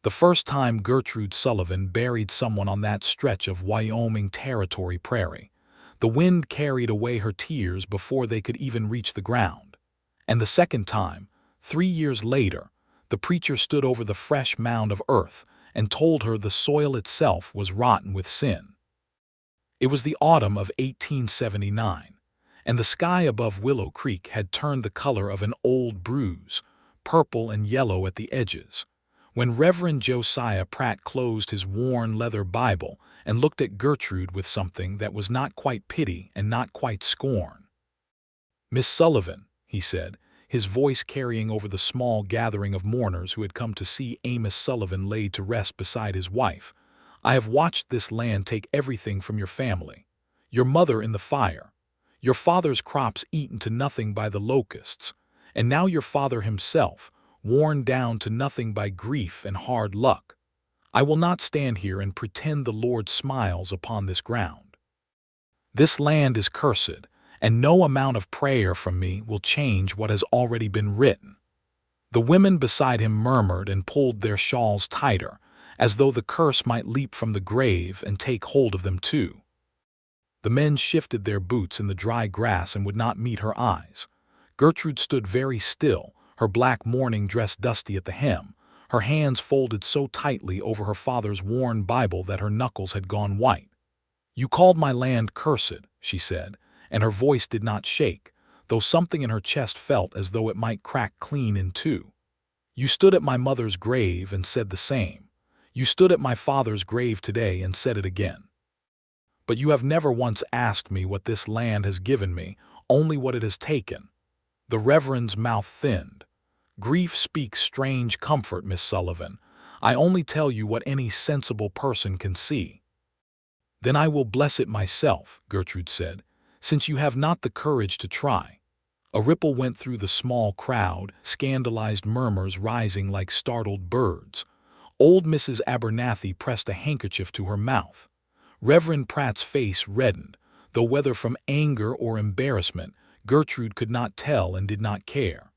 The first time Gertrude Sullivan buried someone on that stretch of Wyoming Territory prairie, the wind carried away her tears before they could even reach the ground. And the second time, 3 years later, the preacher stood over the fresh mound of earth and told her the soil itself was rotten with sin. It was the autumn of 1879, and the sky above Willow Creek had turned the color of an old bruise, purple and yellow at the edges, when Reverend Josiah Pratt closed his worn leather Bible and looked at Gertrude with something that was not quite pity and not quite scorn. "Miss Sullivan," he said, his voice carrying over the small gathering of mourners who had come to see Amos Sullivan laid to rest beside his wife, "I have watched this land take everything from your family, your mother in the fire, your father's crops eaten to nothing by the locusts, and now your father himself, worn down to nothing by grief and hard luck. I will not stand here and pretend the Lord smiles upon this ground. This land is cursed, and no amount of prayer from me will change what has already been written." The women beside him murmured and pulled their shawls tighter, as though the curse might leap from the grave and take hold of them too. The men shifted their boots in the dry grass and would not meet her eyes. Gertrude stood very still, her black mourning dress dusty at the hem, her hands folded so tightly over her father's worn Bible that her knuckles had gone white. "You called my land cursed," she said, and her voice did not shake, though something in her chest felt as though it might crack clean in two. "You stood at my mother's grave and said the same. You stood at my father's grave today and said it again. But you have never once asked me what this land has given me, only what it has taken." The Reverend's mouth thinned. "Grief speaks strange comfort, Miss Sullivan. I only tell you what any sensible person can see." "Then I will bless it myself," Gertrude said, "since you have not the courage to try." A ripple went through the small crowd, scandalized murmurs rising like startled birds. Old Mrs. Abernathy pressed a handkerchief to her mouth. Reverend Pratt's face reddened, though whether from anger or embarrassment, Gertrude could not tell and did not care.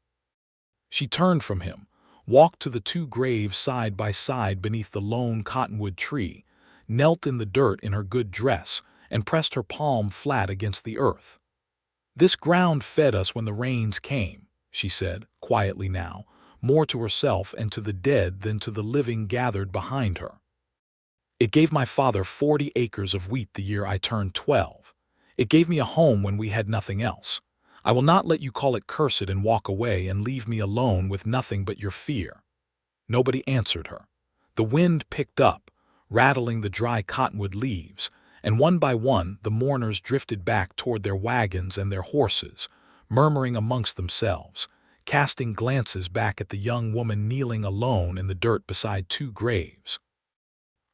She turned from him, walked to the two graves side by side beneath the lone cottonwood tree, knelt in the dirt in her good dress, and pressed her palm flat against the earth. "This ground fed us when the rains came," she said, quietly now, more to herself and to the dead than to the living gathered behind her. "It gave my father 40 acres of wheat the year I turned 12. It gave me a home when we had nothing else. I will not let you call it cursed and walk away and leave me alone with nothing but your fear." Nobody answered her. The wind picked up, rattling the dry cottonwood leaves, and one by one the mourners drifted back toward their wagons and their horses, murmuring amongst themselves, casting glances back at the young woman kneeling alone in the dirt beside two graves.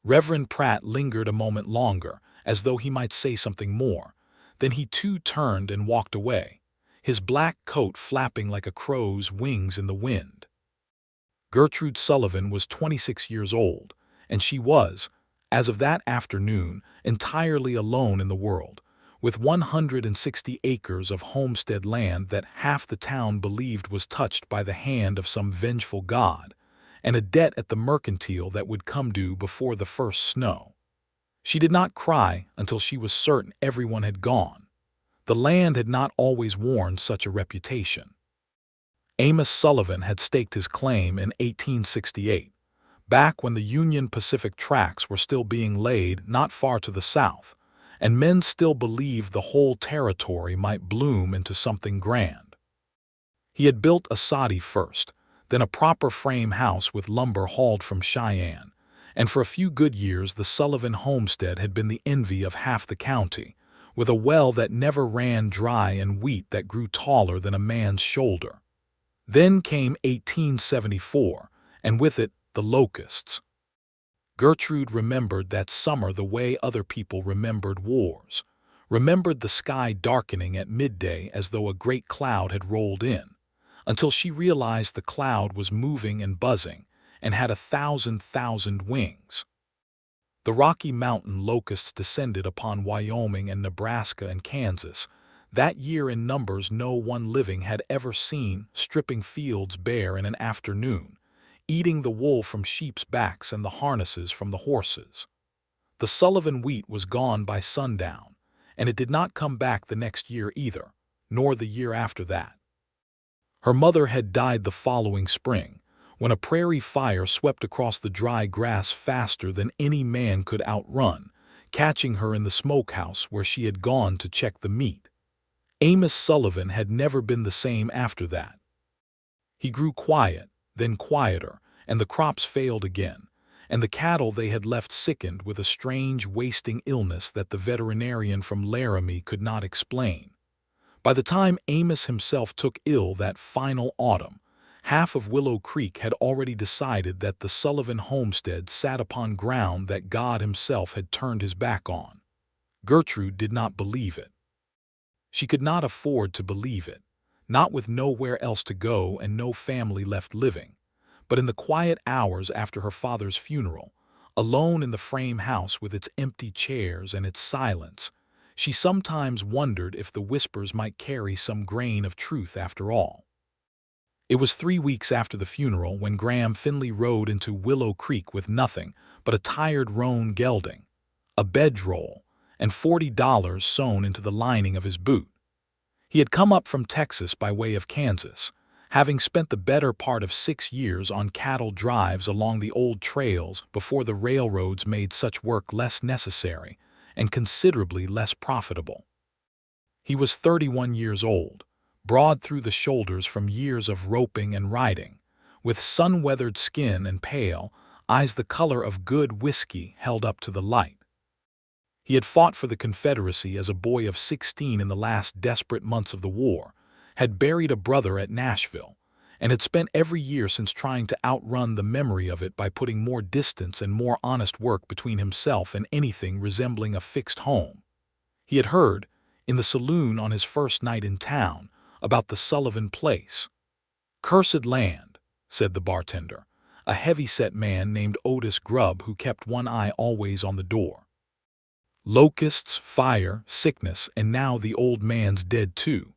Reverend Pratt lingered a moment longer, as though he might say something more. Then he too turned and walked away, his black coat flapping like a crow's wings in the wind. Gertrude Sullivan was 26 years old, and she was, as of that afternoon, entirely alone in the world, with 160 acres of homestead land that half the town believed was touched by the hand of some vengeful god, and a debt at the mercantile that would come due before the first snow. She did not cry until she was certain everyone had gone. The land had not always worn such a reputation. Amos Sullivan had staked his claim in 1868, back when the Union Pacific tracks were still being laid not far to the south, and men still believed the whole territory might bloom into something grand. He had built a soddy first, then a proper frame house with lumber hauled from Cheyenne, and for a few good years the Sullivan homestead had been the envy of half the county, with a well that never ran dry and wheat that grew taller than a man's shoulder. Then came 1874, and with it the locusts. Gertrude remembered that summer the way other people remembered wars, remembered the sky darkening at midday as though a great cloud had rolled in, until she realized the cloud was moving and buzzing and had 1,000 wings. The Rocky Mountain locusts descended upon Wyoming and Nebraska and Kansas, that year in numbers no one living had ever seen, stripping fields bare in an afternoon, eating the wool from sheep's backs and the harnesses from the horses. The Sullivan wheat was gone by sundown, and it did not come back the next year either, nor the year after that. Her mother had died the following spring, when a prairie fire swept across the dry grass faster than any man could outrun, catching her in the smokehouse where she had gone to check the meat. Amos Sullivan had never been the same after that. He grew quiet, then quieter, and the crops failed again, and the cattle they had left sickened with a strange wasting illness that the veterinarian from Laramie could not explain. By the time Amos himself took ill that final autumn, half of Willow Creek had already decided that the Sullivan homestead sat upon ground that God himself had turned his back on. Gertrude did not believe it. She could not afford to believe it, not with nowhere else to go and no family left living. But in the quiet hours after her father's funeral, alone in the frame house with its empty chairs and its silence, she sometimes wondered if the whispers might carry some grain of truth after all. It was 3 weeks after the funeral when Graham Finley rode into Willow Creek with nothing but a tired roan gelding, a bedroll, and $40 sewn into the lining of his boot. He had come up from Texas by way of Kansas, having spent the better part of 6 years on cattle drives along the old trails before the railroads made such work less necessary and considerably less profitable. He was 31 years old, broad through the shoulders from years of roping and riding, with sun-weathered skin and pale, eyes the color of good whiskey held up to the light. He had fought for the Confederacy as a boy of 16 in the last desperate months of the war, had buried a brother at Nashville, and had spent every year since trying to outrun the memory of it by putting more distance and more honest work between himself and anything resembling a fixed home. He had heard, in the saloon on his first night in town, about the Sullivan place. "Cursed land," said the bartender, a heavy-set man named Otis Grubb who kept one eye always on the door. "Locusts, fire, sickness, and now the old man's dead too.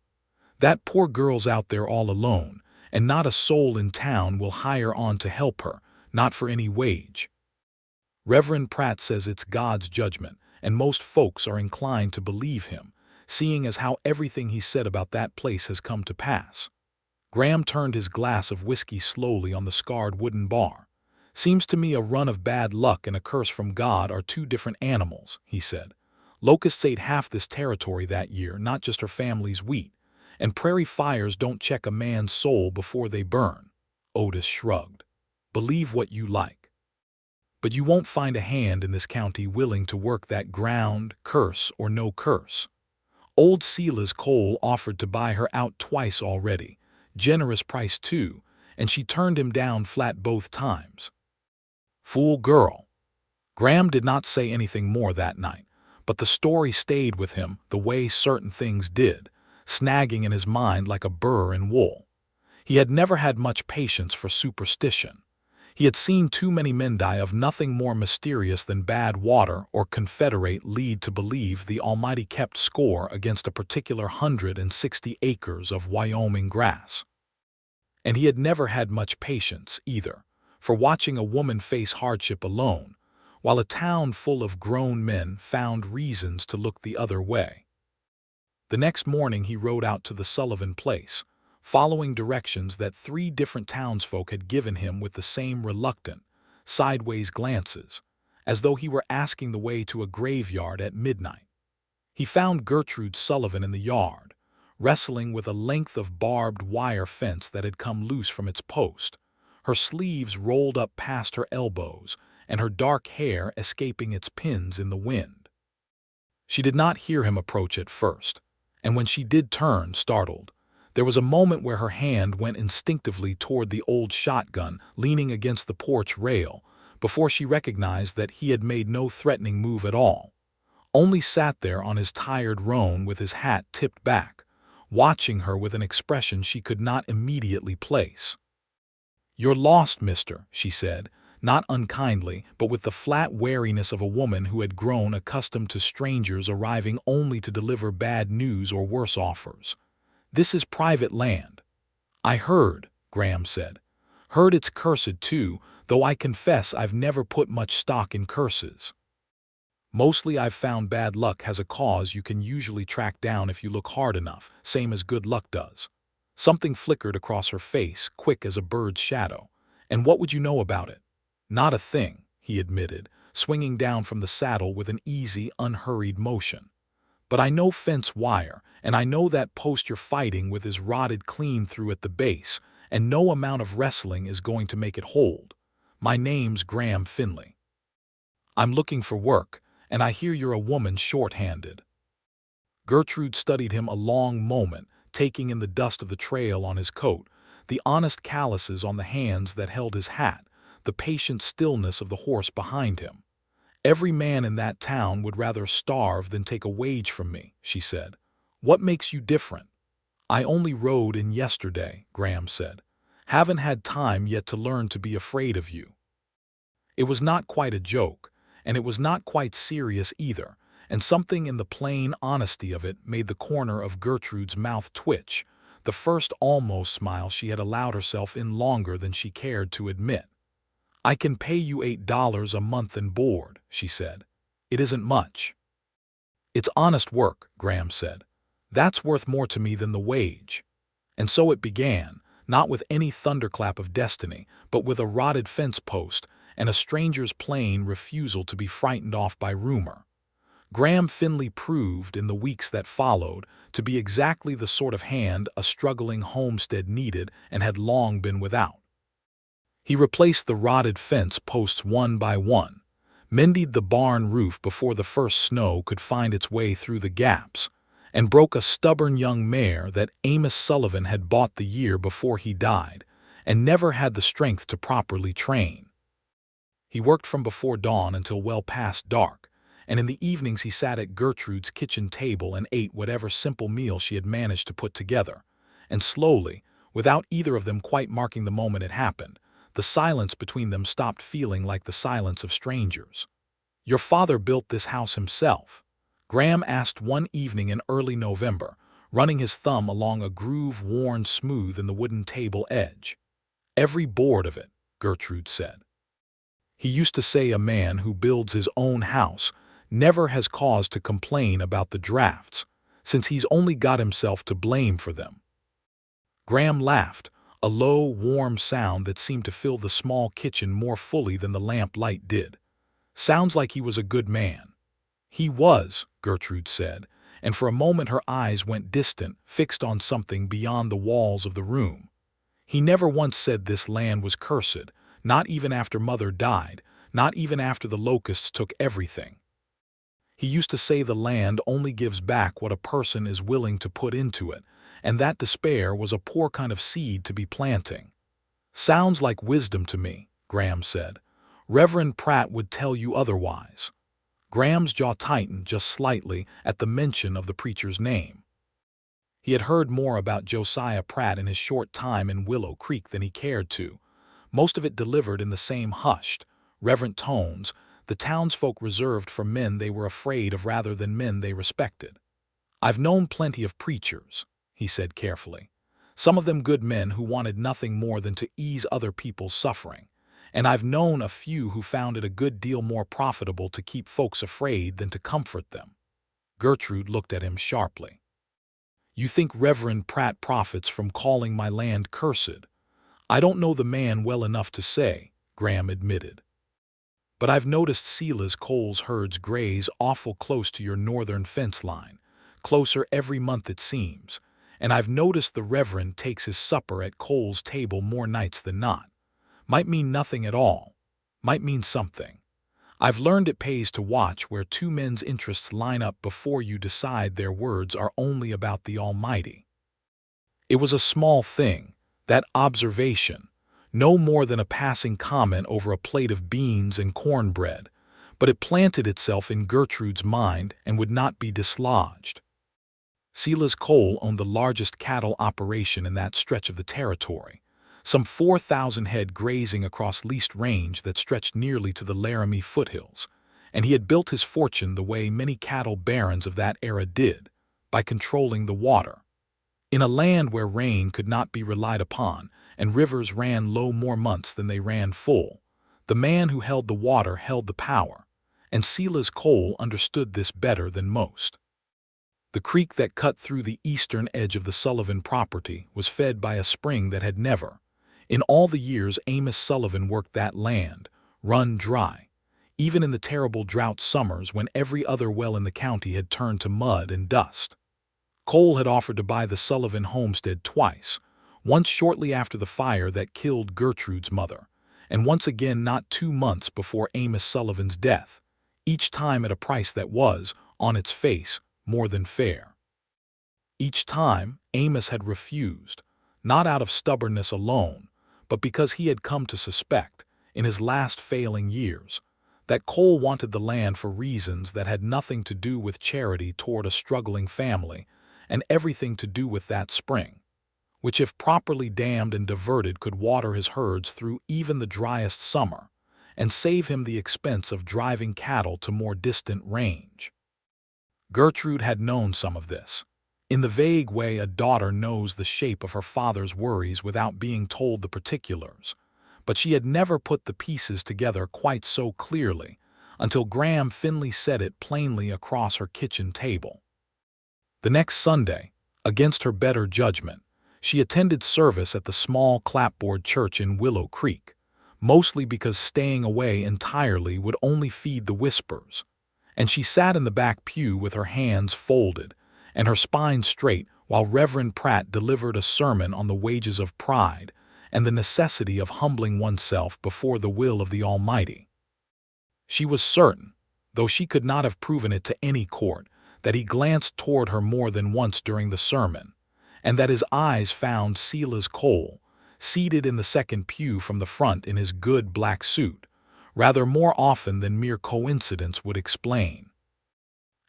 That poor girl's out there all alone, and not a soul in town will hire on to help her, not for any wage. Reverend Pratt says it's God's judgment, and most folks are inclined to believe him, seeing as how everything he said about that place has come to pass." Graham turned his glass of whiskey slowly on the scarred wooden bar. "Seems to me a run of bad luck and a curse from God are two different animals," he said. "Locusts ate half this territory that year, not just her family's wheat, and prairie fires don't check a man's soul before they burn." Otis shrugged. "Believe what you like. But you won't find a hand in this county willing to work that ground, curse or no curse. Old Sela's coal offered to buy her out twice already, generous price too, and she turned him down flat both times. Fool girl." Graham did not say anything more that night, but the story stayed with him the way certain things did, snagging in his mind like a burr in wool. He had never had much patience for superstition. He had seen too many men die of nothing more mysterious than bad water or Confederate lead to believe the Almighty kept score against a particular 160 acres of Wyoming grass. And he had never had much patience, either, for watching a woman face hardship alone, while a town full of grown men found reasons to look the other way. The next morning he rode out to the Sullivan place, following directions that 3 different townsfolk had given him with the same reluctant, sideways glances, as though he were asking the way to a graveyard at midnight. He found Gertrude Sullivan in the yard, wrestling with a length of barbed wire fence that had come loose from its post, her sleeves rolled up past her elbows and her dark hair escaping its pins in the wind. She did not hear him approach at first, and when she did turn, startled, there was a moment where her hand went instinctively toward the old shotgun leaning against the porch rail before she recognized that he had made no threatening move at all, only sat there on his tired roan with his hat tipped back, watching her with an expression she could not immediately place. "You're lost, mister," she said, not unkindly, but with the flat wariness of a woman who had grown accustomed to strangers arriving only to deliver bad news or worse offers. "This is private land." "I heard," Graham said. Heard it's cursed too, though I confess I've never put much stock in curses. Mostly I've found bad luck has a cause you can usually track down if you look hard enough, same as good luck does. Something flickered across her face, quick as a bird's shadow. And what would you know about it? Not a thing, he admitted, swinging down from the saddle with an easy, unhurried motion. But I know fence wire, and I know that post you're fighting with is rotted clean through at the base, and no amount of wrestling is going to make it hold. My name's Graham Finley. I'm looking for work, and I hear you're a woman short-handed. Gertrude studied him a long moment, taking in the dust of the trail on his coat, the honest calluses on the hands that held his hat, the patient stillness of the horse behind him. Every man in that town would rather starve than take a wage from me, she said. What makes you different? I only rode in yesterday, Graham said. Haven't had time yet to learn to be afraid of you. It was not quite a joke, and it was not quite serious either, and something in the plain honesty of it made the corner of Gertrude's mouth twitch, the first almost smile she had allowed herself in longer than she cared to admit. I can pay you $8 a month and board, she said. It isn't much. It's honest work, Graham said. That's worth more to me than the wage. And so it began, not with any thunderclap of destiny, but with a rotted fence post and a stranger's plain refusal to be frightened off by rumor. Graham Finley proved, in the weeks that followed, to be exactly the sort of hand a struggling homestead needed and had long been without. He replaced the rotted fence posts one by one, mended the barn roof before the first snow could find its way through the gaps, and broke a stubborn young mare that Amos Sullivan had bought the year before he died and never had the strength to properly train. He worked from before dawn until well past dark, and in the evenings he sat at Gertrude's kitchen table and ate whatever simple meal she had managed to put together. And slowly, without either of them quite marking the moment it happened, the silence between them stopped feeling like the silence of strangers. Your father built this house himself? Graham asked one evening in early November, running his thumb along a groove worn smooth in the wooden table edge. Every board of it, Gertrude said. He used to say a man who builds his own house never has cause to complain about the drafts, since he's only got himself to blame for them. Graham laughed, a low, warm sound that seemed to fill the small kitchen more fully than the lamp light did. Sounds like he was a good man. He was, Gertrude said, and for a moment her eyes went distant, fixed on something beyond the walls of the room. He never once said this land was cursed, not even after Mother died, not even after the locusts took everything. He used to say the land only gives back what a person is willing to put into it, and that despair was a poor kind of seed to be planting. Sounds like wisdom to me, Graham said. Reverend Pratt would tell you otherwise. Graham's jaw tightened just slightly at the mention of the preacher's name. He had heard more about Josiah Pratt in his short time in Willow Creek than he cared to, most of it delivered in the same hushed, reverent tones the townsfolk reserved for men they were afraid of rather than men they respected. I've known plenty of preachers, he said carefully, some of them good men who wanted nothing more than to ease other people's suffering, and I've known a few who found it a good deal more profitable to keep folks afraid than to comfort them. Gertrude looked at him sharply. You think Reverend Pratt profits from calling my land cursed? I don't know the man well enough to say, Graham admitted. But I've noticed Sela's Cole's herds graze awful close to your northern fence line, closer every month it seems, and I've noticed the Reverend takes his supper at Cole's table more nights than not. Might mean nothing at all, might mean something. I've learned it pays to watch where two men's interests line up before you decide their words are only about the Almighty. It was a small thing, that observation, no more than a passing comment over a plate of beans and cornbread, but it planted itself in Gertrude's mind and would not be dislodged. Sela's Cole owned the largest cattle operation in that stretch of the territory, some 4,000 head grazing across leased range that stretched nearly to the Laramie foothills, and he had built his fortune the way many cattle barons of that era did, by controlling the water. In a land where rain could not be relied upon, and rivers ran low more months than they ran full. The man who held the water held the power, and Sela's Cole understood this better than most. The creek that cut through the eastern edge of the Sullivan property was fed by a spring that had never, in all the years Amos Sullivan worked that land, run dry, even in the terrible drought summers when every other well in the county had turned to mud and dust. Cole had offered to buy the Sullivan homestead twice, once shortly after the fire that killed Gertrude's mother, and once again not 2 months before Amos Sullivan's death, each time at a price that was, on its face, more than fair. Each time, Amos had refused, not out of stubbornness alone, but because he had come to suspect, in his last failing years, that Cole wanted the land for reasons that had nothing to do with charity toward a struggling family and everything to do with that spring, which if properly dammed and diverted could water his herds through even the driest summer and save him the expense of driving cattle to more distant range. Gertrude had known some of this, in the vague way a daughter knows the shape of her father's worries without being told the particulars, but she had never put the pieces together quite so clearly until Graham Finley said it plainly across her kitchen table. The next Sunday, against her better judgment, she attended service at the small clapboard church in Willow Creek, mostly because staying away entirely would only feed the whispers, and she sat in the back pew with her hands folded and her spine straight while Reverend Pratt delivered a sermon on the wages of pride and the necessity of humbling oneself before the will of the Almighty. She was certain, though she could not have proven it to any court, that he glanced toward her more than once during the sermon, and that his eyes found Sela's Cole, seated in the second pew from the front in his good black suit, rather more often than mere coincidence would explain.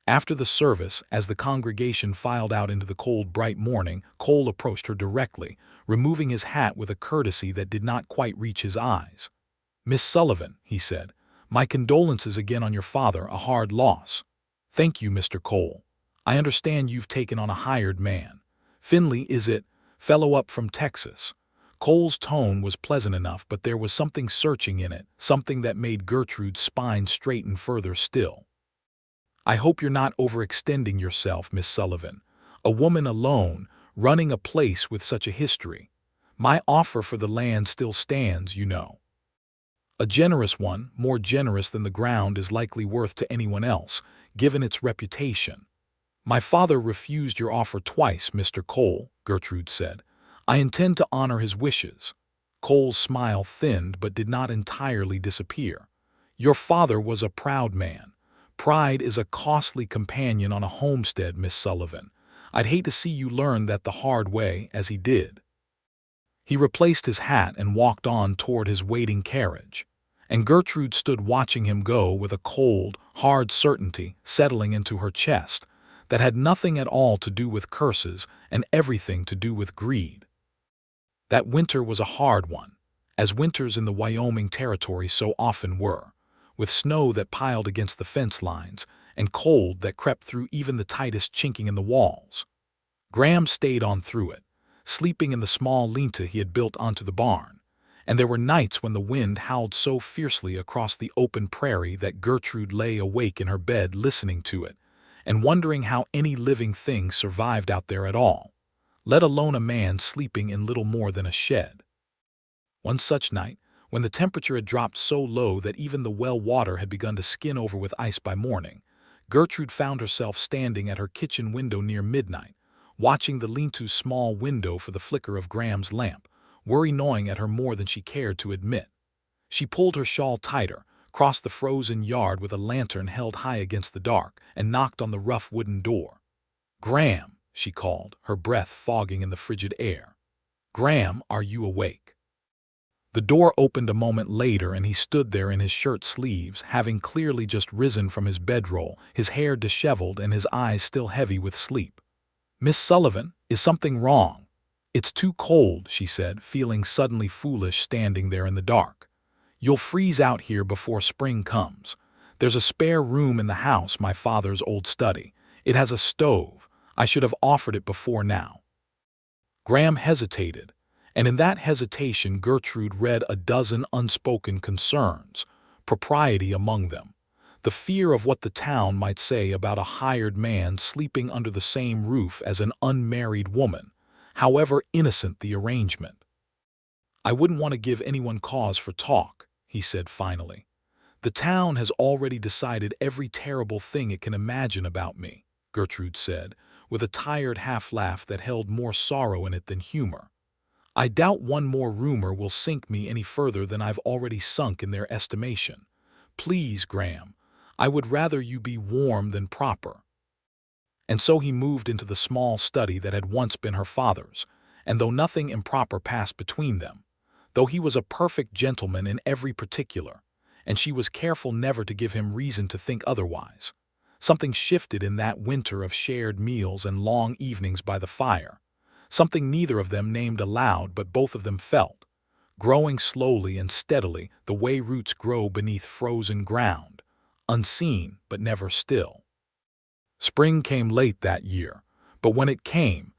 After the service, as the congregation filed out into the cold, bright morning, Cole approached her directly, removing his hat with a courtesy that did not quite reach his eyes. "Miss Sullivan," he said, "my condolences again on your father, a hard loss." "Thank you, Mr. Cole. I understand you've taken on a hired man. Finley, is it? Fellow up from Texas." Cole's tone was pleasant enough, but there was something searching in it, something that made Gertrude's spine straighten further still. "I hope you're not overextending yourself, Miss Sullivan. A woman alone, running a place with such a history. My offer for the land still stands, you know. A generous one, more generous than the ground is likely worth to anyone else, given its reputation." "My father refused your offer twice, Mr. Cole," Gertrude said. "I intend to honor his wishes." Cole's smile thinned but did not entirely disappear. "Your father was a proud man. Pride is a costly companion on a homestead, Miss Sullivan. I'd hate to see you learn that the hard way, as he did." He replaced his hat and walked on toward his waiting carriage, and Gertrude stood watching him go with a cold, hard certainty settling into her chest that had nothing at all to do with curses and everything to do with greed. That winter was a hard one, as winters in the Wyoming territory so often were, with snow that piled against the fence lines and cold that crept through even the tightest chinking in the walls. Graham stayed on through it, sleeping in the small lean-to he had built onto the barn, and there were nights when the wind howled so fiercely across the open prairie that Gertrude lay awake in her bed listening to it and wondering how any living thing survived out there at all, let alone a man sleeping in little more than a shed. One such night, when the temperature had dropped so low that even the well water had begun to skin over with ice by morning, Gertrude found herself standing at her kitchen window near midnight, watching the lean-to's small window for the flicker of Graham's lamp, worry gnawing at her more than she cared to admit. She pulled her shawl tighter, crossed the frozen yard with a lantern held high against the dark, and knocked on the rough wooden door. "Graham," she called, her breath fogging in the frigid air. "Graham, are you awake?" The door opened a moment later and he stood there in his shirt sleeves, having clearly just risen from his bedroll, his hair disheveled and his eyes still heavy with sleep. "Miss Sullivan, is something wrong?" "It's too cold," she said, feeling suddenly foolish standing there in the dark. "You'll freeze out here before spring comes. There's a spare room in the house, my father's old study. It has a stove. I should have offered it before now." Graham hesitated, And in that hesitation Gertrude read a dozen unspoken concerns, propriety among them, the fear of what the town might say about a hired man sleeping under the same roof as an unmarried woman, however innocent the arrangement. "I wouldn't want to give anyone cause for talk," he said finally. "The town has already decided every terrible thing it can imagine about me," Gertrude said, with a tired half-laugh that held more sorrow in it than humor. "I doubt one more rumor will sink me any further than I've already sunk in their estimation. Please, Graham, I would rather you be warm than proper." And so he moved into the small study that had once been her father's, and though nothing improper passed between them, though he was a perfect gentleman in every particular, and she was careful never to give him reason to think otherwise, something shifted in that winter of shared meals and long evenings by the fire, something neither of them named aloud but both of them felt, growing slowly and steadily the way roots grow beneath frozen ground, unseen but never still. Spring came late that year, but when it came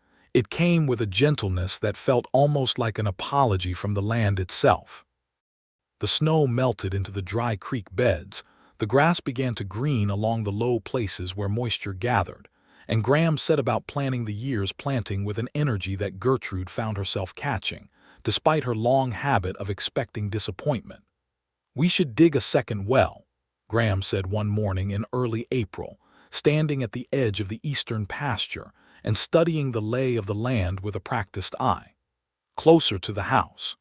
with a gentleness that felt almost like an apology from the land itself. The snow melted into the dry creek beds, the grass began to green along the low places where moisture gathered, and Graham set about planning the year's planting with an energy that Gertrude found herself catching, despite her long habit of expecting disappointment. "We should dig a second well," Graham said one morning in early April, standing at the edge of the eastern pasture and studying the lay of the land with a practiced eye. "Closer to the house.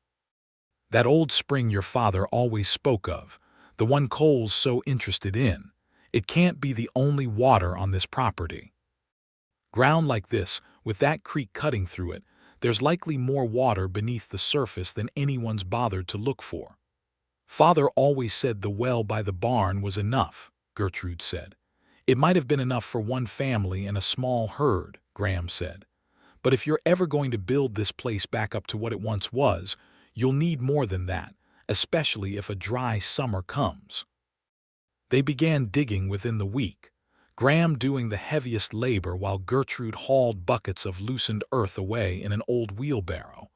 That old spring your father always spoke of, the one Cole's so interested in, it can't be the only water on this property. Ground like this, with that creek cutting through it, there's likely more water beneath the surface than anyone's bothered to look for." "Father always said the well by the barn was enough," Gertrude said. "It might have been enough for one family and a small herd," Graham said. "But if you're ever going to build this place back up to what it once was, you'll need more than that, especially if a dry summer comes." They began digging within the week, Graham doing the heaviest labor while Gertrude hauled buckets of loosened earth away in an old wheelbarrow,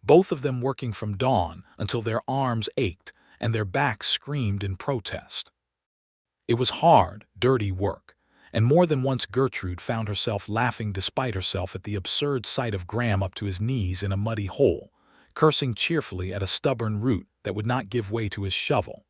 both of them working from dawn until their arms ached and their backs screamed in protest. It was hard, dirty work, and more than once Gertrude found herself laughing despite herself at the absurd sight of Graham up to his knees in a muddy hole, cursing cheerfully at a stubborn root that would not give way to his shovel.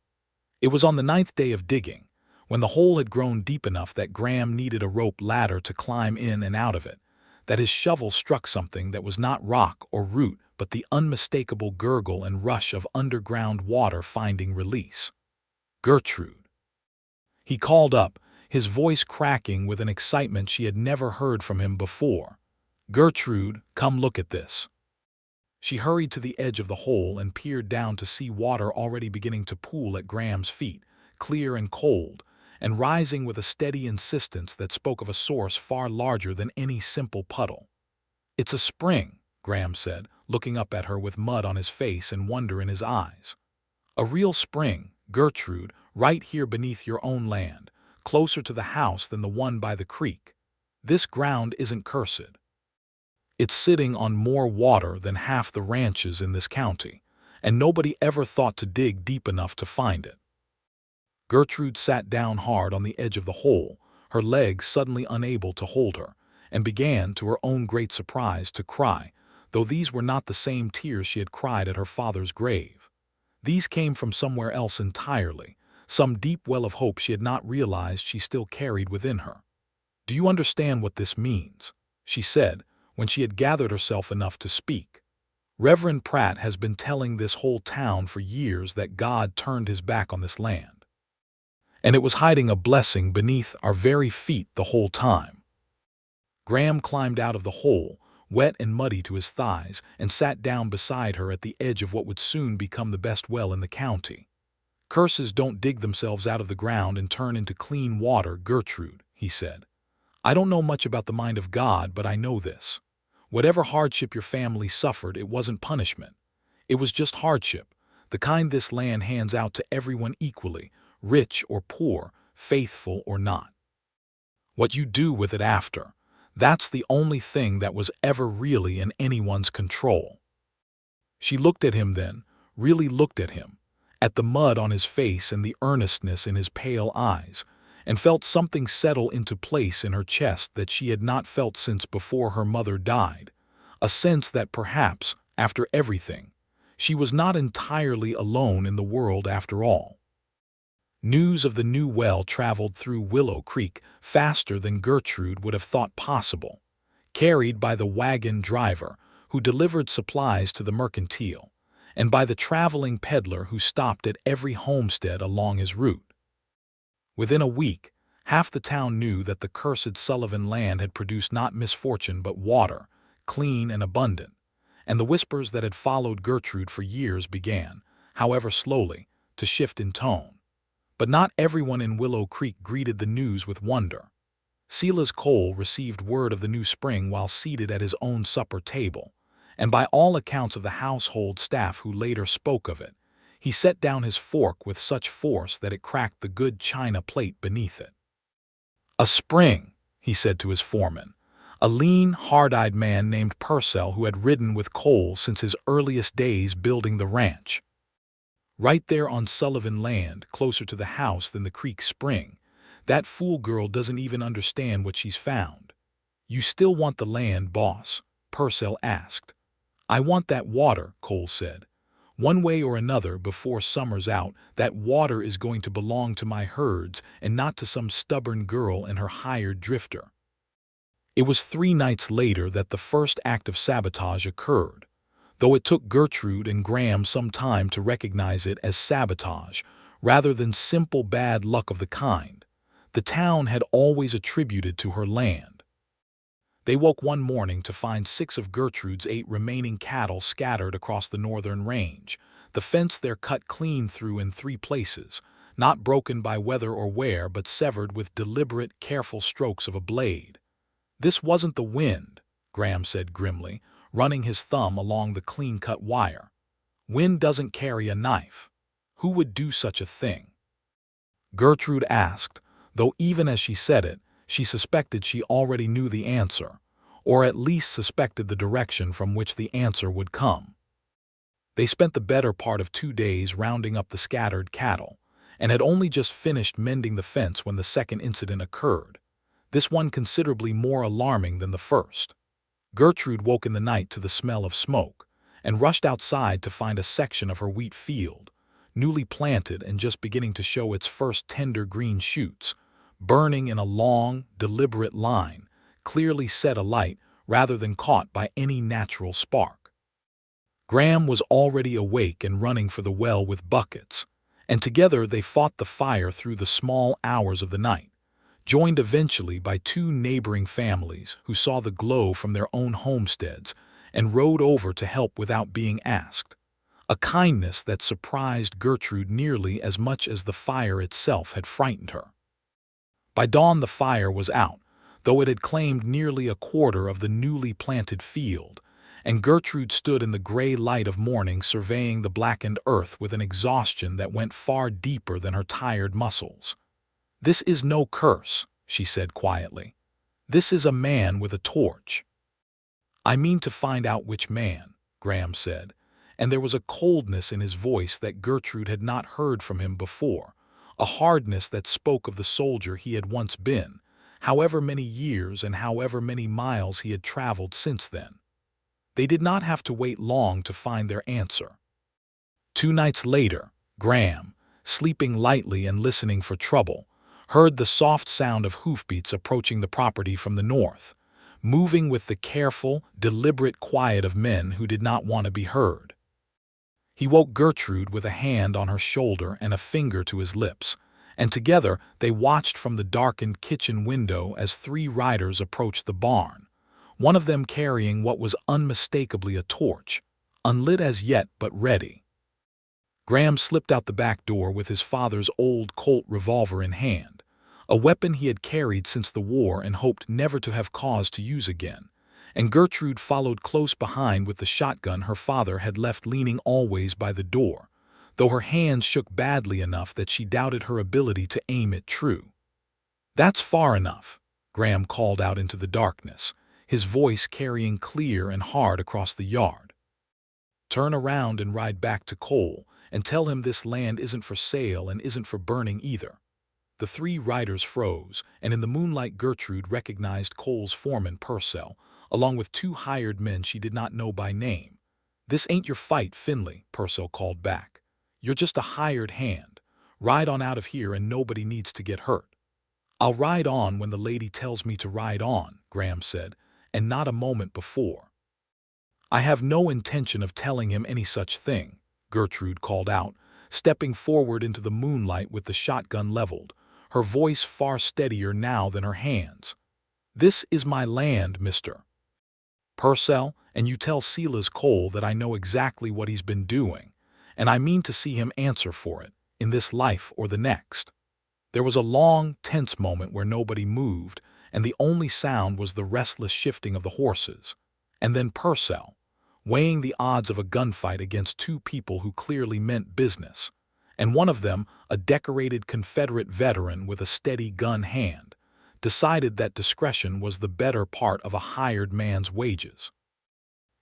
It was on the 9th day of digging, when the hole had grown deep enough that Graham needed a rope ladder to climb in and out of it, that his shovel struck something that was not rock or root but the unmistakable gurgle and rush of underground water finding release. "Gertrude," he called up, his voice cracking with an excitement she had never heard from him before. "Gertrude, come look at this." She hurried to the edge of the hole and peered down to see water already beginning to pool at Graham's feet, clear and cold, and rising with a steady insistence that spoke of a source far larger than any simple puddle. "It's a spring," Graham said, looking up at her with mud on his face and wonder in his eyes. "A real spring, Gertrude, right here beneath your own land, closer to the house than the one by the creek. This ground isn't cursed. It's sitting on more water than half the ranches in this county, and nobody ever thought to dig deep enough to find it." Gertrude sat down hard on the edge of the hole, her legs suddenly unable to hold her, and began, to her own great surprise, to cry, though these were not the same tears she had cried at her father's grave. These came from somewhere else entirely, some deep well of hope she had not realized she still carried within her. "Do you understand what this means?" she said, when she had gathered herself enough to speak. "Reverend Pratt has been telling this whole town for years that God turned his back on this land. And it was hiding a blessing beneath our very feet the whole time." Graham climbed out of the hole, wet and muddy to his thighs, and sat down beside her at the edge of what would soon become the best well in the county. "Curses don't dig themselves out of the ground and turn into clean water, Gertrude," he said. "I don't know much about the mind of God, but I know this. Whatever hardship your family suffered, it wasn't punishment. It was just hardship, the kind this land hands out to everyone equally, rich or poor, faithful or not. What you do with it after, that's the only thing that was ever really in anyone's control." She looked at him then, really looked at him, at the mud on his face and the earnestness in his pale eyes, and felt something settle into place in her chest that she had not felt since before her mother died, a sense that perhaps, after everything, she was not entirely alone in the world after all. News of the new well traveled through Willow Creek faster than Gertrude would have thought possible, carried by the wagon driver who delivered supplies to the mercantile, and by the traveling peddler who stopped at every homestead along his route. Within a week, half the town knew that the cursed Sullivan land had produced not misfortune but water, clean and abundant, and the whispers that had followed Gertrude for years began, however slowly, to shift in tone. But not everyone in Willow Creek greeted the news with wonder. Silas Cole received word of the new spring while seated at his own supper table, and by all accounts of the household staff who later spoke of it, he set down his fork with such force that it cracked the good china plate beneath it. "A spring," he said to his foreman, a lean, hard-eyed man named Purcell who had ridden with Cole since his earliest days building the ranch. "Right there on Sullivan land, closer to the house than the creek spring. That fool girl doesn't even understand what she's found." "You still want the land, boss?" Purcell asked. "I want that water," Cole said. "One way or another, before summer's out, that water is going to belong to my herds and not to some stubborn girl and her hired drifter." It was 3 nights later that the first act of sabotage occurred, though it took Gertrude and Graham some time to recognize it as sabotage rather than simple bad luck of the kind the town had always attributed to her land. They woke one morning to find 6 of Gertrude's 8 remaining cattle scattered across the northern range, the fence there cut clean through in 3 places, not broken by weather or wear but severed with deliberate, careful strokes of a blade. "This wasn't the wind," Graham said grimly, running his thumb along the clean-cut wire. "Wind doesn't carry a knife. Who would do such a thing?" Gertrude asked, though even as she said it, she suspected she already knew the answer, or at least suspected the direction from which the answer would come. They spent the better part of 2 days rounding up the scattered cattle, and had only just finished mending the fence when the second incident occurred, this one considerably more alarming than the first. Gertrude woke in the night to the smell of smoke, and rushed outside to find a section of her wheat field, newly planted and just beginning to show its first tender green shoots, burning in a long, deliberate line, clearly set alight rather than caught by any natural spark. Graham was already awake and running for the well with buckets, and together they fought the fire through the small hours of the night, joined eventually by 2 neighboring families who saw the glow from their own homesteads and rode over to help without being asked, a kindness that surprised Gertrude nearly as much as the fire itself had frightened her. By dawn the fire was out, though it had claimed nearly a quarter of the newly planted field, and Gertrude stood in the gray light of morning surveying the blackened earth with an exhaustion that went far deeper than her tired muscles. "This is no curse," she said quietly. "This is a man with a torch." "I mean to find out which man," Graham said, and there was a coldness in his voice that Gertrude had not heard from him before, a hardness that spoke of the soldier he had once been, however many years and however many miles he had traveled since then. They did not have to wait long to find their answer. 2 nights later, Graham, sleeping lightly and listening for trouble, heard the soft sound of hoofbeats approaching the property from the north, moving with the careful, deliberate quiet of men who did not want to be heard. He woke Gertrude with a hand on her shoulder and a finger to his lips, and together they watched from the darkened kitchen window as 3 riders approached the barn, one of them carrying what was unmistakably a torch, unlit as yet but ready. Graham slipped out the back door with his father's old Colt revolver in hand, a weapon he had carried since the war and hoped never to have cause to use again, and Gertrude followed close behind with the shotgun her father had left leaning always by the door, though her hands shook badly enough that she doubted her ability to aim it true. "That's far enough," Graham called out into the darkness, his voice carrying clear and hard across the yard. Turn around and ride back to Cole, and tell him this land isn't for sale and isn't for burning either." The three riders froze, and in the moonlight Gertrude recognized Cole's foreman Purcell, along with two hired men she did not know by name. "This ain't your fight, Finley," Purcell called back. "You're just a hired hand. Ride on out of here and nobody needs to get hurt." "I'll ride on when the lady tells me to ride on," Graham said, "and not a moment before." "I have no intention of telling him any such thing," Gertrude called out, stepping forward into the moonlight with the shotgun leveled, her voice far steadier now than her hands. "This is my land, Mr. Purcell, and you tell Silas Cole that I know exactly what he's been doing, and I mean to see him answer for it, in this life or the next." There was a long, tense moment where nobody moved, and the only sound was the restless shifting of the horses. And then Purcell, weighing the odds of a gunfight against two people who clearly meant business, and one of them, a decorated Confederate veteran with a steady gun hand, decided that discretion was the better part of a hired man's wages.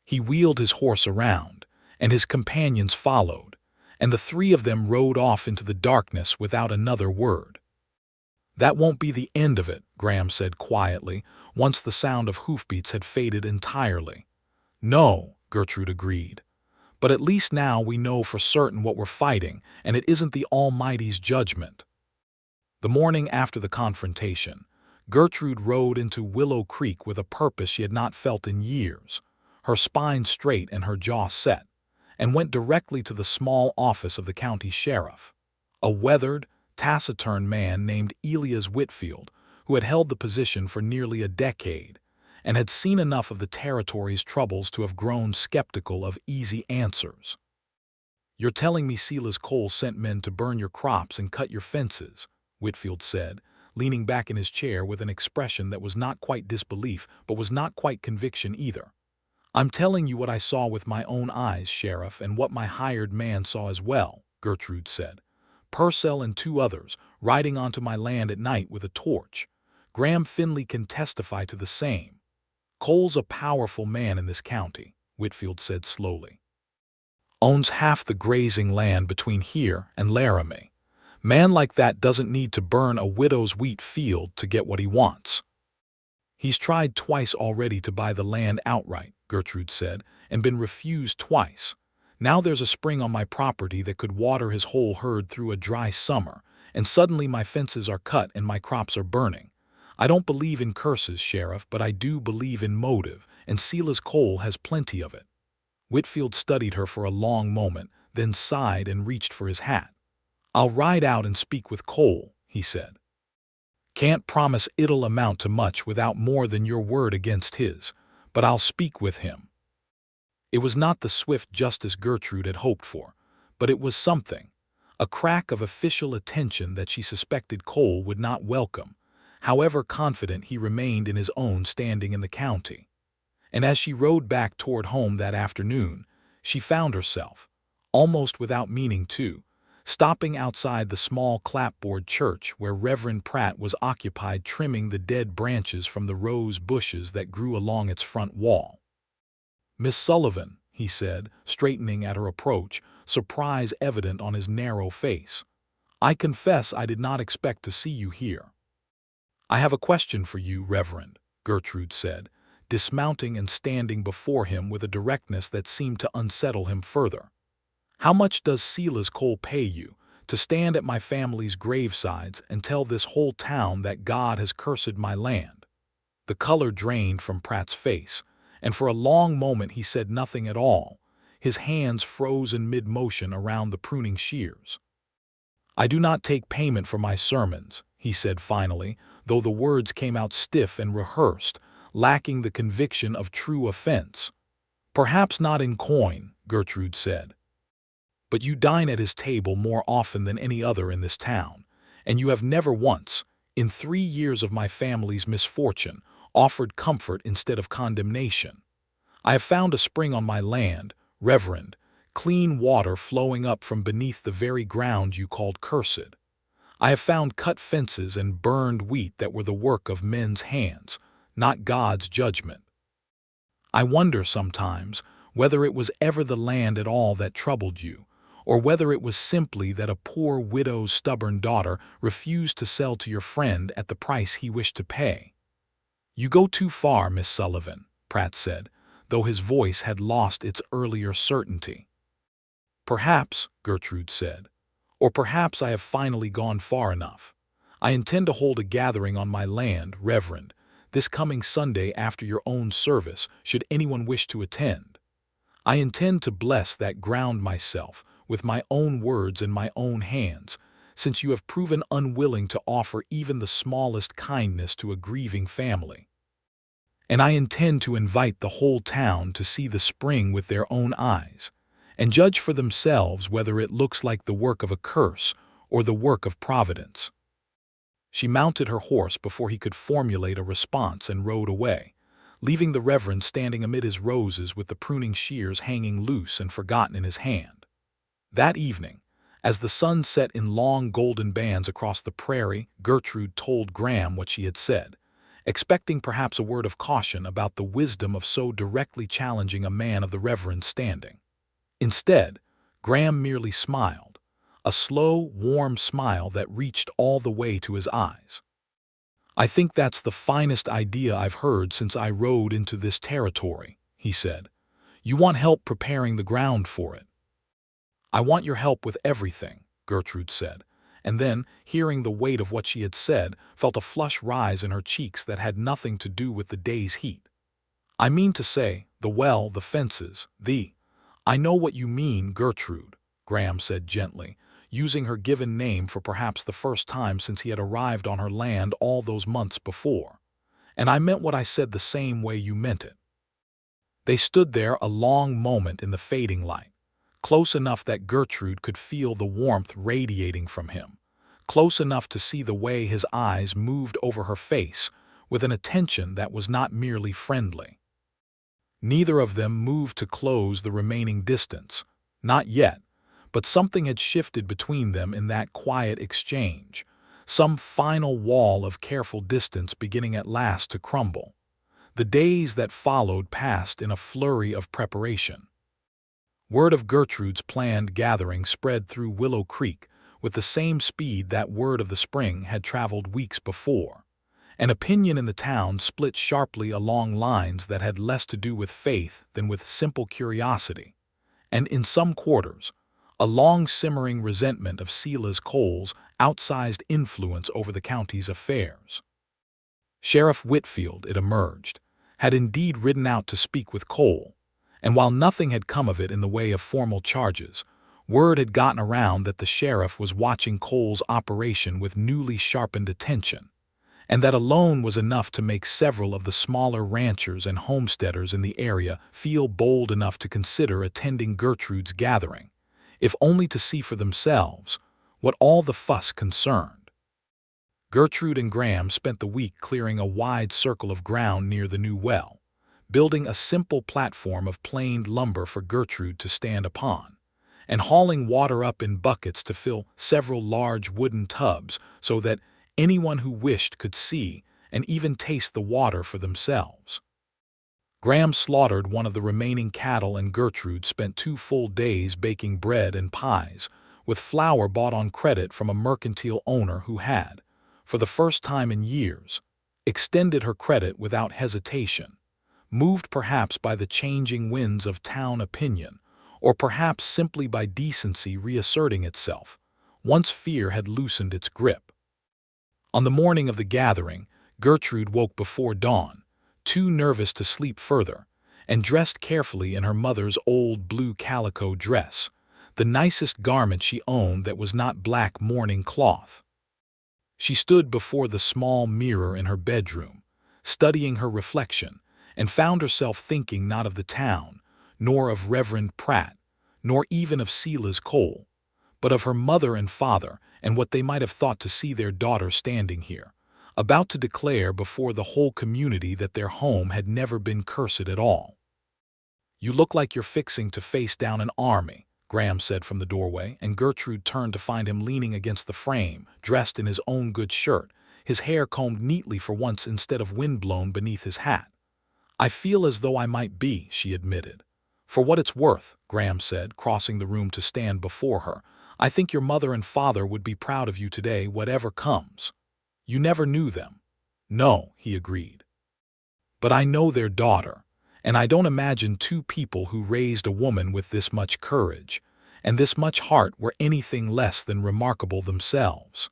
He wheeled his horse around, and his companions followed, and the three of them rode off into the darkness without another word. "That won't be the end of it," Graham said quietly, once the sound of hoofbeats had faded entirely. "No," Gertrude agreed. "But at least now we know for certain what we're fighting, and it isn't the Almighty's judgment." The morning after the confrontation, Gertrude rode into Willow Creek with a purpose she had not felt in years, her spine straight and her jaw set, and went directly to the small office of the county sheriff. A weathered, taciturn man named Elias Whitfield, who had held the position for nearly a decade, and had seen enough of the territory's troubles to have grown skeptical of easy answers. "You're telling me Silas Cole sent men to burn your crops and cut your fences," Whitfield said, leaning back in his chair with an expression that was not quite disbelief but was not quite conviction either. "I'm telling you what I saw with my own eyes, Sheriff, and what my hired man saw as well," Gertrude said. "Purcell and two others, riding onto my land at night with a torch. Graham Finley can testify to the same. Cole's a powerful man in this county," Whitfield said slowly. "Owns half the grazing land between here and Laramie. Man like that doesn't need to burn a widow's wheat field to get what he wants." "He's tried twice already to buy the land outright," Gertrude said, "and been refused twice. Now there's a spring on my property that could water his whole herd through a dry summer, and suddenly my fences are cut and my crops are burning. I don't believe in curses, Sheriff, but I do believe in motive, and Silas Cole has plenty of it." Whitfield studied her for a long moment, then sighed and reached for his hat. "I'll ride out and speak with Cole," he said. "Can't promise it'll amount to much without more than your word against his, but I'll speak with him." It was not the swift justice Gertrude had hoped for, but it was something, a crack of official attention that she suspected Cole would not welcome, however confident he remained in his own standing in the county. And as she rode back toward home that afternoon, she found herself, almost without meaning to, stopping outside the small clapboard church where Reverend Pratt was occupied trimming the dead branches from the rose bushes that grew along its front wall. "Miss Sullivan," he said, straightening at her approach, surprise evident on his narrow face, "I confess I did not expect to see you here." "I have a question for you, Reverend," Gertrude said, dismounting and standing before him with a directness that seemed to unsettle him further. "How much does Silas Cole pay you to stand at my family's gravesides and tell this whole town that God has cursed my land?" The color drained from Pratt's face, and for a long moment he said nothing at all, his hands froze in mid-motion around the pruning shears. "I do not take payment for my sermons," he said finally, though the words came out stiff and rehearsed, lacking the conviction of true offense. "Perhaps not in coin," Gertrude said. "But you dine at his table more often than any other in this town, and you have never once, in 3 years of my family's misfortune, offered comfort instead of condemnation. I have found a spring on my land, Reverend, clean water flowing up from beneath the very ground you called cursed. I have found cut fences and burned wheat that were the work of men's hands, not God's judgment. I wonder sometimes, whether it was ever the land at all that troubled you, or whether it was simply that a poor widow's stubborn daughter refused to sell to your friend at the price he wished to pay. "You go too far, Miss Sullivan," Pratt said, though his voice had lost its earlier certainty. "Perhaps," Gertrude said, "or perhaps I have finally gone far enough. I intend to hold a gathering on my land, Reverend, this coming Sunday after your own service, should anyone wish to attend. I intend to bless that ground myself, with my own words and my own hands, since you have proven unwilling to offer even the smallest kindness to a grieving family. And I intend to invite the whole town to see the spring with their own eyes, and judge for themselves whether it looks like the work of a curse or the work of providence." She mounted her horse before he could formulate a response and rode away, leaving the Reverend standing amid his roses with the pruning shears hanging loose and forgotten in his hand. That evening, as the sun set in long golden bands across the prairie, Gertrude told Graham what she had said, expecting perhaps a word of caution about the wisdom of so directly challenging a man of the Reverend's standing. Instead, Graham merely smiled, a slow, warm smile that reached all the way to his eyes. "I think that's the finest idea I've heard since I rode into this territory," he said. "You want help preparing the ground for it." "I want your help with everything," Gertrude said, and then, hearing the weight of what she had said, felt a flush rise in her cheeks that had nothing to do with the day's heat. "I mean to say, the well, the fences, I know what you mean, Gertrude," Graham said gently, using her given name for perhaps the first time since he had arrived on her land all those months before. "And I meant what I said the same way you meant it." They stood there a long moment in the fading light, close enough that Gertrude could feel the warmth radiating from him, close enough to see the way his eyes moved over her face with an attention that was not merely friendly. Neither of them moved to close the remaining distance, not yet, but something had shifted between them in that quiet exchange, some final wall of careful distance beginning at last to crumble. The days that followed passed in a flurry of preparation. Word of Gertrude's planned gathering spread through Willow Creek with the same speed that word of the spring had traveled weeks before. An opinion in the town split sharply along lines that had less to do with faith than with simple curiosity, and in some quarters, a long-simmering resentment of Silas Cole's outsized influence over the county's affairs. Sheriff Whitfield, it emerged, had indeed ridden out to speak with Cole, and while nothing had come of it in the way of formal charges, word had gotten around that the sheriff was watching Cole's operation with newly sharpened attention, and that alone was enough to make several of the smaller ranchers and homesteaders in the area feel bold enough to consider attending Gertrude's gathering, if only to see for themselves what all the fuss concerned. Gertrude and Graham spent the week clearing a wide circle of ground near the new well, building a simple platform of planed lumber for Gertrude to stand upon, and hauling water up in buckets to fill several large wooden tubs so that anyone who wished could see and even taste the water for themselves. Graham slaughtered one of the remaining cattle, and Gertrude spent 2 full days baking bread and pies, with flour bought on credit from a mercantile owner who had, for the first time in years, extended her credit without hesitation, moved perhaps by the changing winds of town opinion, or perhaps simply by decency reasserting itself, once fear had loosened its grip. On the morning of the gathering, Gertrude woke before dawn, too nervous to sleep further, and dressed carefully in her mother's old blue calico dress, the nicest garment she owned that was not black mourning cloth. She stood before the small mirror in her bedroom, studying her reflection, and found herself thinking not of the town, nor of Reverend Pratt, nor even of Silas Cole, but of her mother and father and what they might have thought to see their daughter standing here, about to declare before the whole community that their home had never been cursed at all. "You look like you're fixing to face down an army," Graham said from the doorway, and Gertrude turned to find him leaning against the frame, dressed in his own good shirt, his hair combed neatly for once instead of windblown beneath his hat. "I feel as though I might be," she admitted. "For what it's worth," Graham said, crossing the room to stand before her, "I think your mother and father would be proud of you today, whatever comes." "You never knew them." "No," he agreed. "But I know their daughter, and I don't imagine two people who raised a woman with this much courage and this much heart were anything less than remarkable themselves."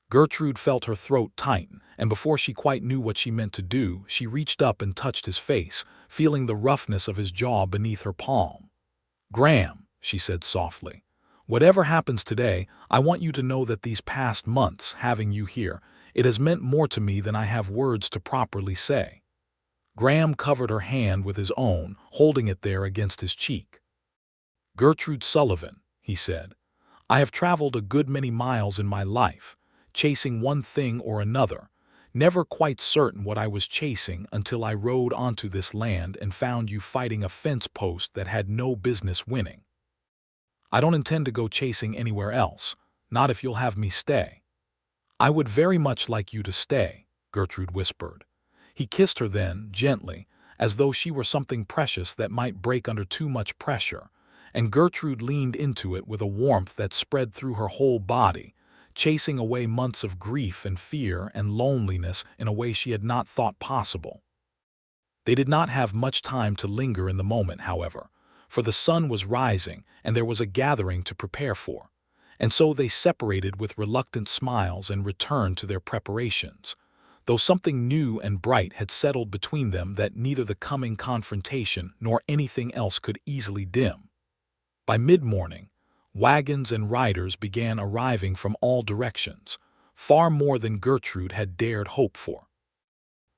Gertrude felt her throat tighten, and before she quite knew what she meant to do, she reached up and touched his face, feeling the roughness of his jaw beneath her palm. "Graham," she said softly, "whatever happens today, I want you to know that these past months, having you here, it has meant more to me than I have words to properly say." Graham covered her hand with his own, holding it there against his cheek. "Gertrude Sullivan," he said, "I have traveled a good many miles in my life, chasing one thing or another, never quite certain what I was chasing until I rode onto this land and found you fighting a fence post that had no business winning. I don't intend to go chasing anywhere else, not if you'll have me stay." "I would very much like you to stay," Gertrude whispered. He kissed her then, gently, as though she were something precious that might break under too much pressure, and Gertrude leaned into it with a warmth that spread through her whole body, chasing away months of grief and fear and loneliness in a way she had not thought possible. They did not have much time to linger in the moment, however, for the sun was rising and there was a gathering to prepare for, and so they separated with reluctant smiles and returned to their preparations, though something new and bright had settled between them that neither the coming confrontation nor anything else could easily dim. By mid-morning, wagons and riders began arriving from all directions, far more than Gertrude had dared hope for.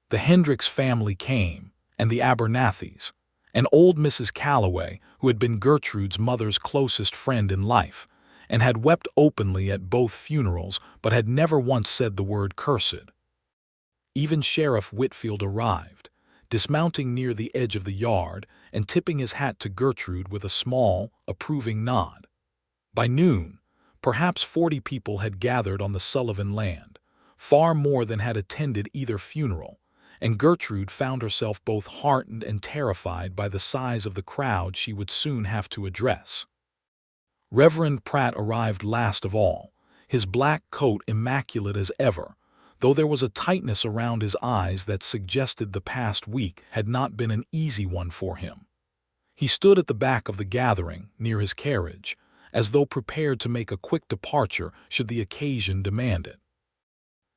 The Hendricks family came, and the Abernathys, and old Mrs. Calloway, who had been Gertrude's mother's closest friend in life, and had wept openly at both funerals but had never once said the word cursed. Even Sheriff Whitfield arrived, dismounting near the edge of the yard and tipping his hat to Gertrude with a small, approving nod. By noon, perhaps 40 people had gathered on the Sullivan land, far more than had attended either funeral, and Gertrude found herself both heartened and terrified by the size of the crowd she would soon have to address. Reverend Pratt arrived last of all, his black coat immaculate as ever, though there was a tightness around his eyes that suggested the past week had not been an easy one for him. He stood at the back of the gathering, near his carriage, as though prepared to make a quick departure should the occasion demand it.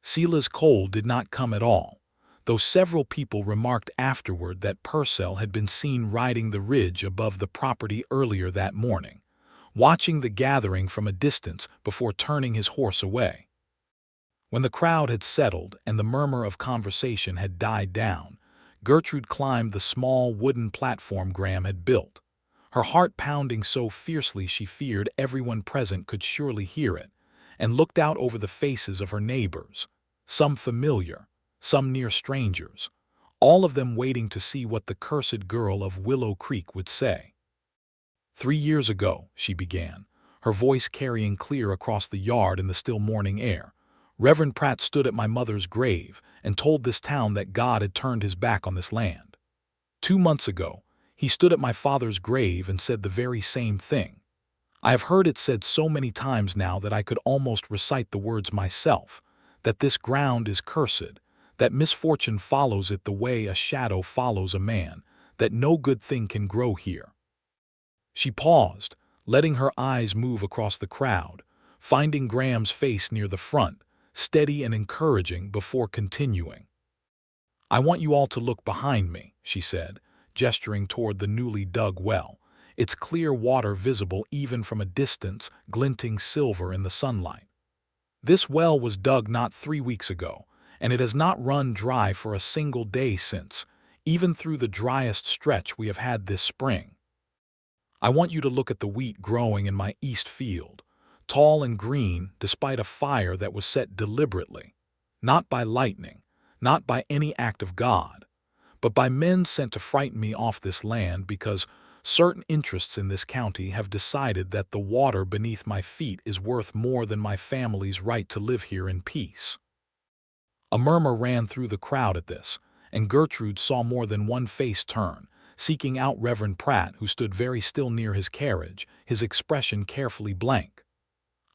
Silas Cole did not come at all, though several people remarked afterward that Purcell had been seen riding the ridge above the property earlier that morning, watching the gathering from a distance before turning his horse away. When the crowd had settled and the murmur of conversation had died down, Gertrude climbed the small wooden platform Graham had built, her heart pounding so fiercely she feared everyone present could surely hear it, and looked out over the faces of her neighbors, some familiar, some near strangers, all of them waiting to see what the cursed girl of Willow Creek would say. 3 years ago, she began, her voice carrying clear across the yard in the still morning air, Reverend Pratt stood at my mother's grave and told this town that God had turned his back on this land. 2 months ago, he stood at my father's grave and said the very same thing. I have heard it said so many times now that I could almost recite the words myself, that this ground is cursed, that misfortune follows it the way a shadow follows a man, that no good thing can grow here. She paused, letting her eyes move across the crowd, finding Graham's face near the front, steady and encouraging before continuing. I want you all to look behind me, she said, gesturing toward the newly dug well, its clear water visible even from a distance, glinting silver in the sunlight. This well was dug not 3 weeks ago, and it has not run dry for a single day since, even through the driest stretch we have had this spring. I want you to look at the wheat growing in my east field, tall and green despite a fire that was set deliberately, not by lightning, not by any act of God, but by men sent to frighten me off this land because certain interests in this county have decided that the water beneath my feet is worth more than my family's right to live here in peace. A murmur ran through the crowd at this, and Gertrude saw more than one face turn, seeking out Reverend Pratt, who stood very still near his carriage, his expression carefully blank.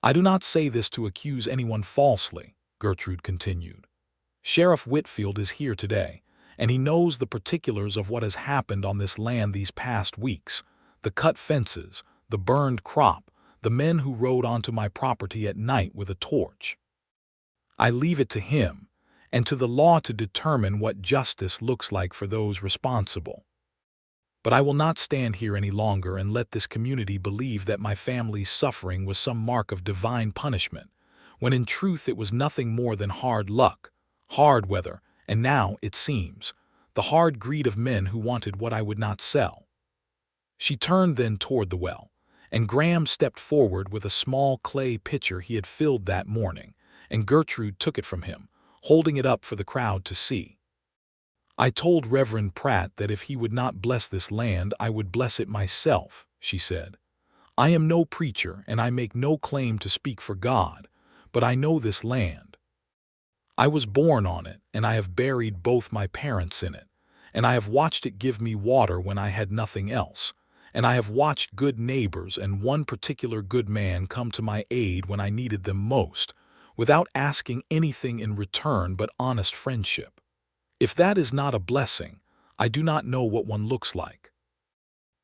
"I do not say this to accuse anyone falsely," Gertrude continued. "Sheriff Whitfield is here today, and he knows the particulars of what has happened on this land these past weeks, the cut fences, the burned crop, the men who rode onto my property at night with a torch. I leave it to him, and to the law to determine what justice looks like for those responsible. But I will not stand here any longer and let this community believe that my family's suffering was some mark of divine punishment, when in truth it was nothing more than hard luck, hard weather, and now, it seems, the hard greed of men who wanted what I would not sell." She turned then toward the well, and Graham stepped forward with a small clay pitcher he had filled that morning, and Gertrude took it from him, holding it up for the crowd to see. "I told Reverend Pratt that if he would not bless this land, I would bless it myself," she said. "I am no preacher, and I make no claim to speak for God, but I know this land. I was born on it, and I have buried both my parents in it, and I have watched it give me water when I had nothing else, and I have watched good neighbors and one particular good man come to my aid when I needed them most, without asking anything in return but honest friendship. If that is not a blessing, I do not know what one looks like."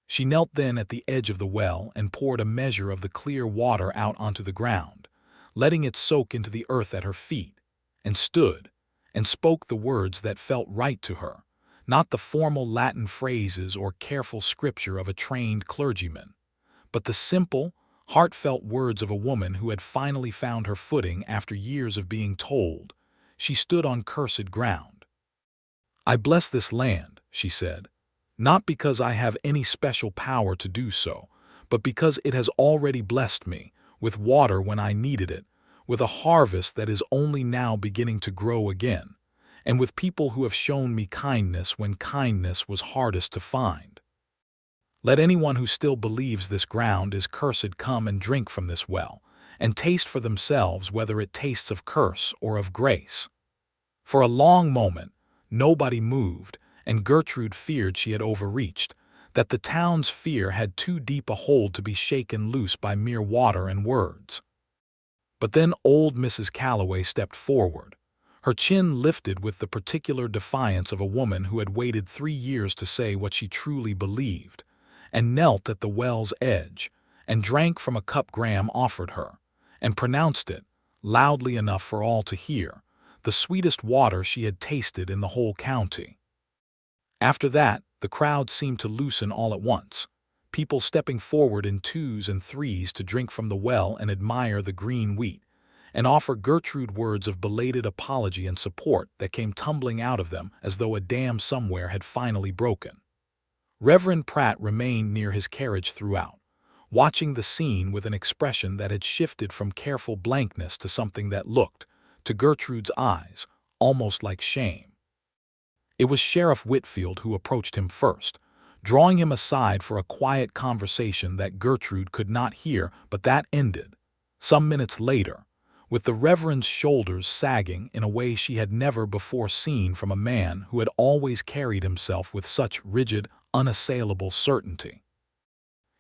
She knelt then at the edge of the well and poured a measure of the clear water out onto the ground, letting it soak into the earth at her feet, and stood, and spoke the words that felt right to her, not the formal Latin phrases or careful scripture of a trained clergyman, but the simple, heartfelt words of a woman who had finally found her footing after years of being told, "She stood on cursed ground." "I bless this land," she said, "not because I have any special power to do so, but because it has already blessed me, with water when I needed it, with a harvest that is only now beginning to grow again, and with people who have shown me kindness when kindness was hardest to find. Let anyone who still believes this ground is cursed come and drink from this well, and taste for themselves whether it tastes of curse or of grace." For a long moment, nobody moved, and Gertrude feared she had overreached, that the town's fear had too deep a hold to be shaken loose by mere water and words. But then old Mrs. Calloway stepped forward, her chin lifted with the particular defiance of a woman who had waited 3 years to say what she truly believed, and knelt at the well's edge, and drank from a cup Graham offered her, and pronounced it, loudly enough for all to hear, the sweetest water she had tasted in the whole county. After that, the crowd seemed to loosen all at once, people stepping forward in 2s and 3s to drink from the well and admire the green wheat, and offer Gertrude words of belated apology and support that came tumbling out of them as though a dam somewhere had finally broken. Reverend Pratt remained near his carriage throughout, watching the scene with an expression that had shifted from careful blankness to something that looked, to Gertrude's eyes, almost like shame. It was Sheriff Whitfield who approached him first, drawing him aside for a quiet conversation that Gertrude could not hear, but that ended, some minutes later, with the Reverend's shoulders sagging in a way she had never before seen from a man who had always carried himself with such rigid, unassailable certainty.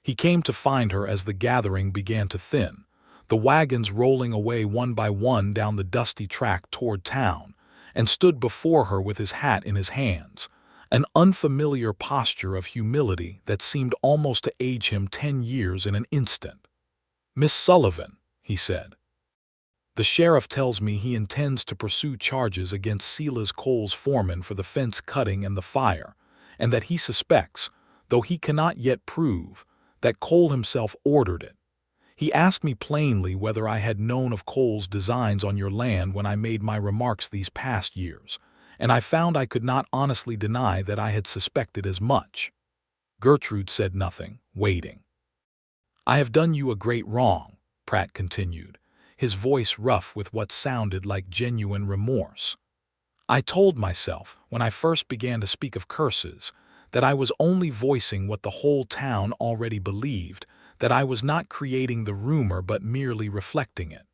He came to find her as the gathering began to thin, the wagons rolling away one by one down the dusty track toward town, and stood before her with his hat in his hands, an unfamiliar posture of humility that seemed almost to age him 10 years in an instant. "Miss Sullivan," he said, "the sheriff tells me he intends to pursue charges against Silas Cole's foreman for the fence cutting and the fire, and that he suspects, though he cannot yet prove, that Cole himself ordered it. He asked me plainly whether I had known of Cole's designs on your land when I made my remarks these past years, and I found I could not honestly deny that I had suspected as much." Gertrude said nothing, waiting. "I have done you a great wrong," Pratt continued, his voice rough with what sounded like genuine remorse. "I told myself, when I first began to speak of curses, that I was only voicing what the whole town already believed, that I was not creating the rumor but merely reflecting it.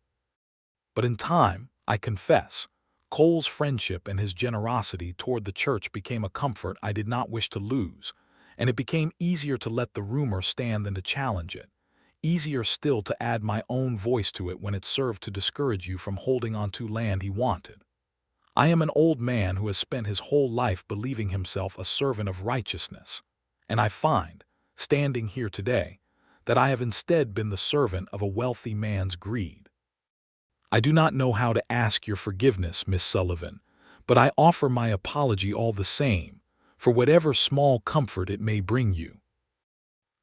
But in time, I confess, Cole's friendship and his generosity toward the church became a comfort I did not wish to lose, and it became easier to let the rumor stand than to challenge it. Easier still to add my own voice to it when it served to discourage you from holding on to land he wanted. I am an old man who has spent his whole life believing himself a servant of righteousness, and I find, standing here today, that I have instead been the servant of a wealthy man's greed. I do not know how to ask your forgiveness, Miss Sullivan, but I offer my apology all the same, for whatever small comfort it may bring you."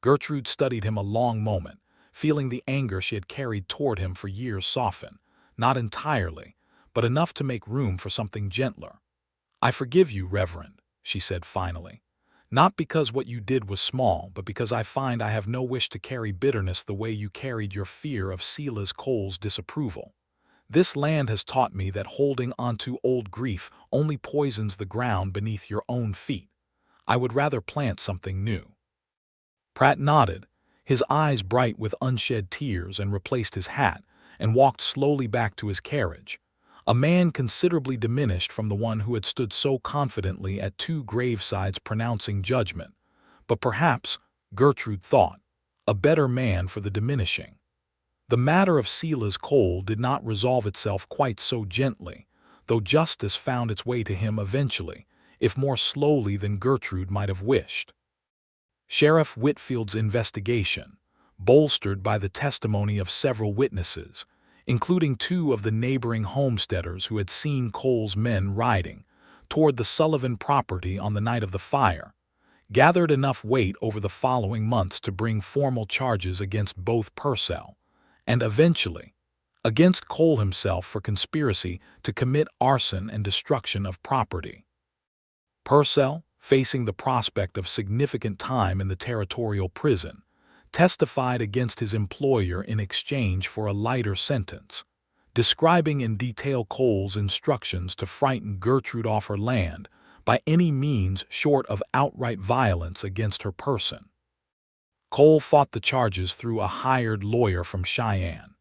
Gertrude studied him a long moment, feeling the anger she had carried toward him for years soften, not entirely, but enough to make room for something gentler. "I forgive you, Reverend," she said finally, "not because what you did was small, but because I find I have no wish to carry bitterness the way you carried your fear of Silas Cole's disapproval. This land has taught me that holding onto old grief only poisons the ground beneath your own feet. I would rather plant something new." Pratt nodded, his eyes bright with unshed tears, and replaced his hat and walked slowly back to his carriage, a man considerably diminished from the one who had stood so confidently at two gravesides pronouncing judgment, but perhaps, Gertrude thought, a better man for the diminishing. The matter of Silas Cole did not resolve itself quite so gently, though justice found its way to him eventually, if more slowly than Gertrude might have wished. Sheriff Whitfield's investigation, bolstered by the testimony of several witnesses, including two of the neighboring homesteaders who had seen Cole's men riding toward the Sullivan property on the night of the fire, gathered enough weight over the following months to bring formal charges against both Purcell and, eventually, against Cole himself for conspiracy to commit arson and destruction of property. Purcell, facing the prospect of significant time in the territorial prison, testified against his employer in exchange for a lighter sentence, describing in detail Cole's instructions to frighten Gertrude off her land by any means short of outright violence against her person. Cole fought the charges through a hired lawyer from Cheyenne,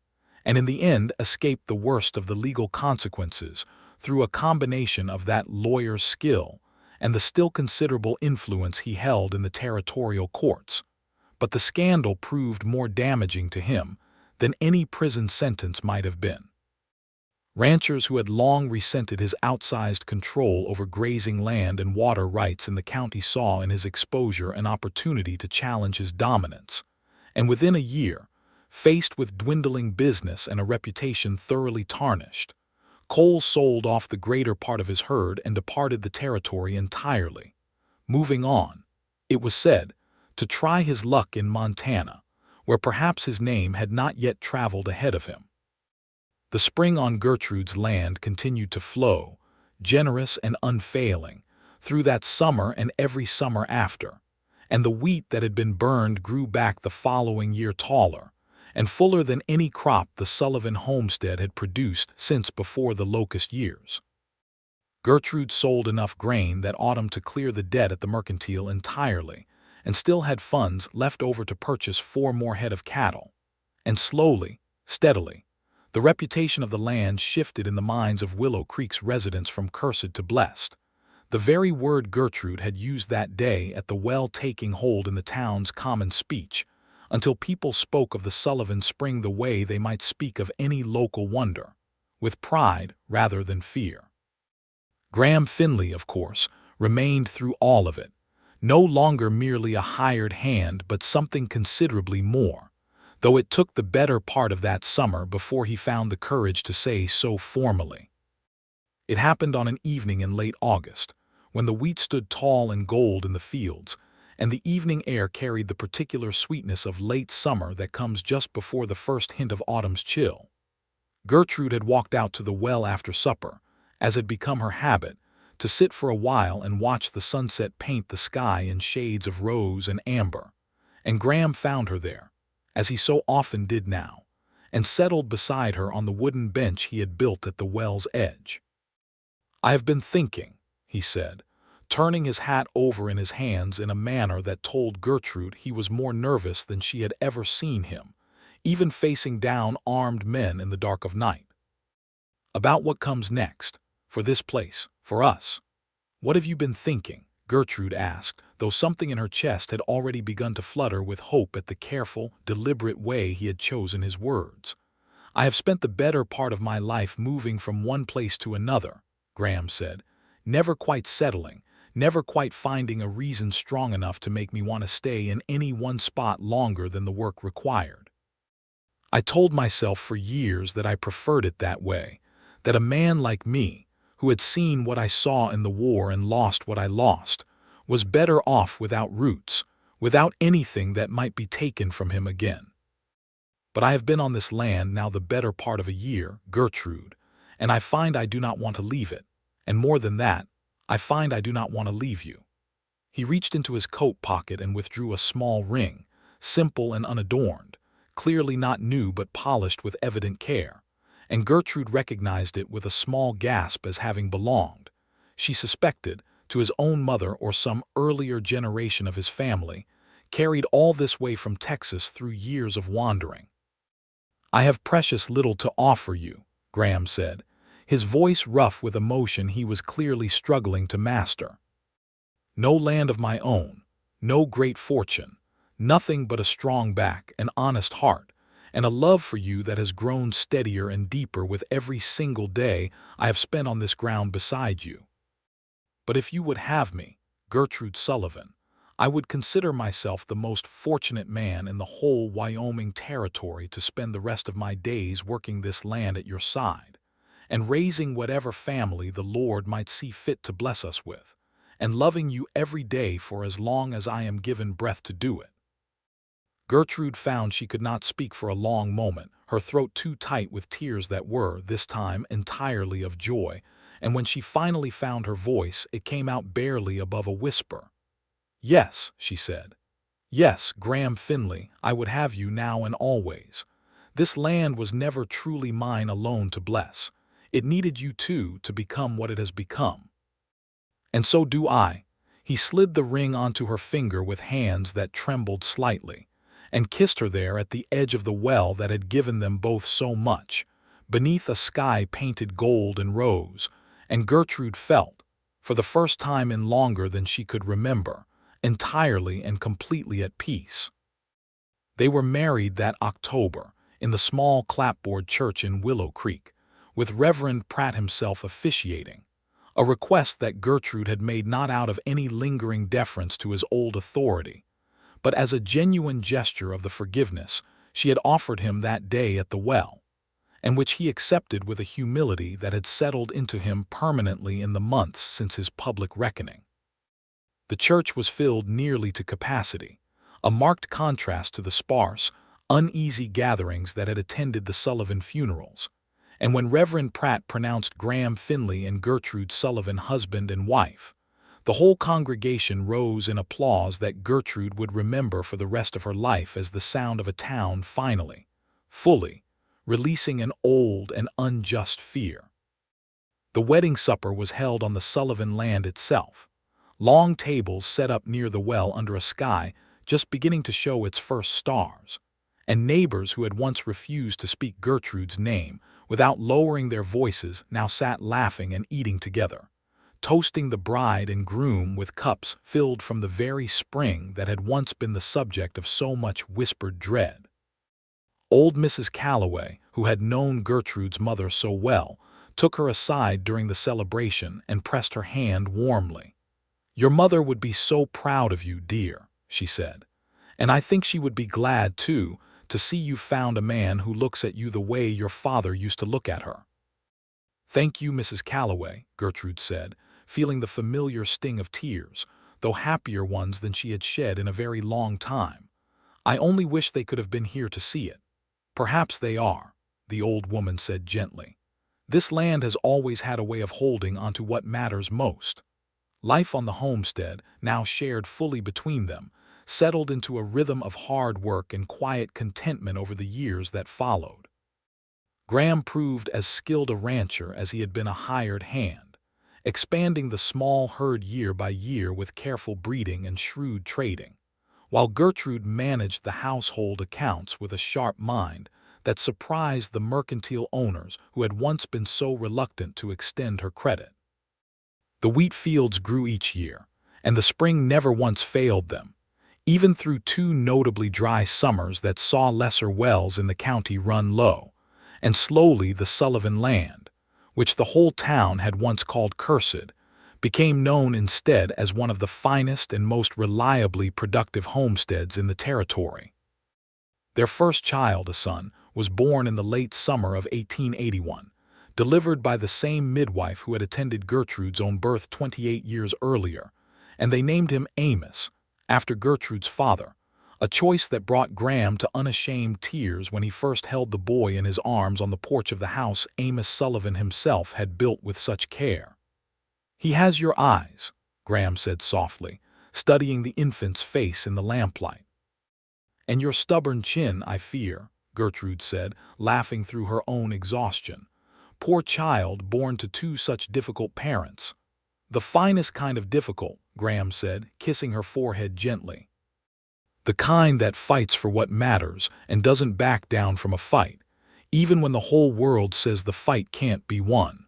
and in the end escaped the worst of the legal consequences through a combination of that lawyer's skill and the still considerable influence he held in the territorial courts. But the scandal proved more damaging to him than any prison sentence might have been. Ranchers who had long resented his outsized control over grazing land and water rights in the county saw in his exposure an opportunity to challenge his dominance, and within a year, faced with dwindling business and a reputation thoroughly tarnished, Cole sold off the greater part of his herd and departed the territory entirely, moving on, it was said, to try his luck in Montana, where perhaps his name had not yet traveled ahead of him. The spring on Gertrude's land continued to flow, generous and unfailing, through that summer and every summer after, and the wheat that had been burned grew back the following year taller and fuller than any crop the Sullivan homestead had produced since before the locust years. Gertrude sold enough grain that autumn to clear the debt at the mercantile entirely, and still had funds left over to purchase 4 more head of cattle. And slowly, steadily, the reputation of the land shifted in the minds of Willow Creek's residents from cursed to blessed, the very word Gertrude had used that day at the well taking hold in the town's common speech, until people spoke of the Sullivan Spring the way they might speak of any local wonder, with pride rather than fear. Graham Finley, of course, remained through all of it, no longer merely a hired hand but something considerably more, though it took the better part of that summer before he found the courage to say so formally. It happened on an evening in late August, when the wheat stood tall and gold in the fields, and the evening air carried the particular sweetness of late summer that comes just before the first hint of autumn's chill. Gertrude had walked out to the well after supper, as had become her habit, to sit for a while and watch the sunset paint the sky in shades of rose and amber, and Graham found her there, as he so often did now, and settled beside her on the wooden bench he had built at the well's edge. "I have been thinking," he said, turning his hat over in his hands in a manner that told Gertrude he was more nervous than she had ever seen him, even facing down armed men in the dark of night. "About what comes next, for this place, for us." "What have you been thinking?" Gertrude asked, though something in her chest had already begun to flutter with hope at the careful, deliberate way he had chosen his words. "I have spent the better part of my life moving from one place to another," Graham said, "never quite settling, never quite finding a reason strong enough to make me want to stay in any one spot longer than the work required. I told myself for years that I preferred it that way, that a man like me, who had seen what I saw in the war and lost what I lost, was better off without roots, without anything that might be taken from him again. But I have been on this land now the better part of a year, Gertrude, and I find I do not want to leave it, and more than that, I find I do not want to leave you." He reached into his coat pocket and withdrew a small ring, simple and unadorned, clearly not new but polished with evident care, and Gertrude recognized it with a small gasp as having belonged, she suspected, to his own mother or some earlier generation of his family, carried all this way from Texas through years of wandering. "I have precious little to offer you," Graham said, his voice rough with emotion he was clearly struggling to master. "No land of my own, no great fortune, nothing but a strong back, an honest heart, and a love for you that has grown steadier and deeper with every single day I have spent on this ground beside you. But if you would have me, Gertrude Sullivan, I would consider myself the most fortunate man in the whole Wyoming territory to spend the rest of my days working this land at your side, and raising whatever family the Lord might see fit to bless us with, and loving you every day for as long as I am given breath to do it." Gertrude found she could not speak for a long moment, her throat too tight with tears that were, this time, entirely of joy, and when she finally found her voice, it came out barely above a whisper. "Yes," she said. "Yes, Graham Finley, I would have you now and always. This land was never truly mine alone to bless. It needed you too to become what it has become. And so do I." He slid the ring onto her finger with hands that trembled slightly, and kissed her there at the edge of the well that had given them both so much, beneath a sky painted gold and rose, and Gertrude felt, for the first time in longer than she could remember, entirely and completely at peace. They were married that October, in the small clapboard church in Willow Creek, with Reverend Pratt himself officiating, a request that Gertrude had made not out of any lingering deference to his old authority, but as a genuine gesture of the forgiveness she had offered him that day at the well, and which he accepted with a humility that had settled into him permanently in the months since his public reckoning. The church was filled nearly to capacity, a marked contrast to the sparse, uneasy gatherings that had attended the Sullivan funerals, and when Reverend Pratt pronounced Graham Finley and Gertrude Sullivan husband and wife, the whole congregation rose in applause that Gertrude would remember for the rest of her life as the sound of a town finally, fully, releasing an old and unjust fear. The wedding supper was held on the Sullivan land itself, long tables set up near the well under a sky just beginning to show its first stars, and neighbors who had once refused to speak Gertrude's name without lowering their voices now sat laughing and eating together, toasting the bride and groom with cups filled from the very spring that had once been the subject of so much whispered dread. Old Mrs. Calloway, who had known Gertrude's mother so well, took her aside during the celebration and pressed her hand warmly. "Your mother would be so proud of you, dear," she said, "and I think she would be glad, too, to see you found a man who looks at you the way your father used to look at her." "Thank you, Mrs. Calloway," Gertrude said, feeling the familiar sting of tears, though happier ones than she had shed in a very long time. "I only wish they could have been here to see it." "Perhaps they are," the old woman said gently. "This land has always had a way of holding onto what matters most." Life on the homestead, now shared fully between them, settled into a rhythm of hard work and quiet contentment over the years that followed. Graham proved as skilled a rancher as he had been a hired hand, expanding the small herd year by year with careful breeding and shrewd trading, while Gertrude managed the household accounts with a sharp mind that surprised the mercantile owners who had once been so reluctant to extend her credit. The wheat fields grew each year, and the spring never once failed them, even through 2 notably dry summers that saw lesser wells in the county run low, and slowly the Sullivan land, which the whole town had once called cursed, became known instead as one of the finest and most reliably productive homesteads in the territory. Their first child, a son, was born in the late summer of 1881, delivered by the same midwife who had attended Gertrude's own birth 28 years earlier, and they named him Amos, after Gertrude's father, a choice that brought Graham to unashamed tears when he first held the boy in his arms on the porch of the house Amos Sullivan himself had built with such care. "He has your eyes," Graham said softly, studying the infant's face in the lamplight. "And your stubborn chin, I fear," Gertrude said, laughing through her own exhaustion. "Poor child, born to 2 such difficult parents." "The finest kind of difficult," Graham said, kissing her forehead gently. "The kind that fights for what matters and doesn't back down from a fight, even when the whole world says the fight can't be won."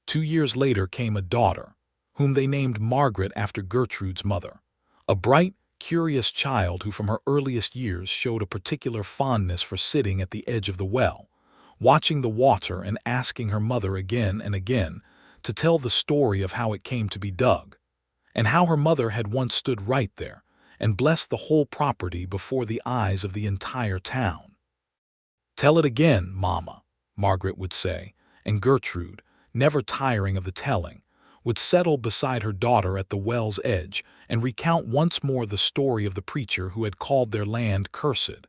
2 years later came a daughter, whom they named Margaret after Gertrude's mother, a bright, curious child who from her earliest years showed a particular fondness for sitting at the edge of the well, watching the water and asking her mother again and again to tell the story of how it came to be dug, and how her mother had once stood right there and blessed the whole property before the eyes of the entire town. "Tell it again, Mama," Margaret would say, and Gertrude, never tiring of the telling, would settle beside her daughter at the well's edge and recount once more the story of the preacher who had called their land cursed,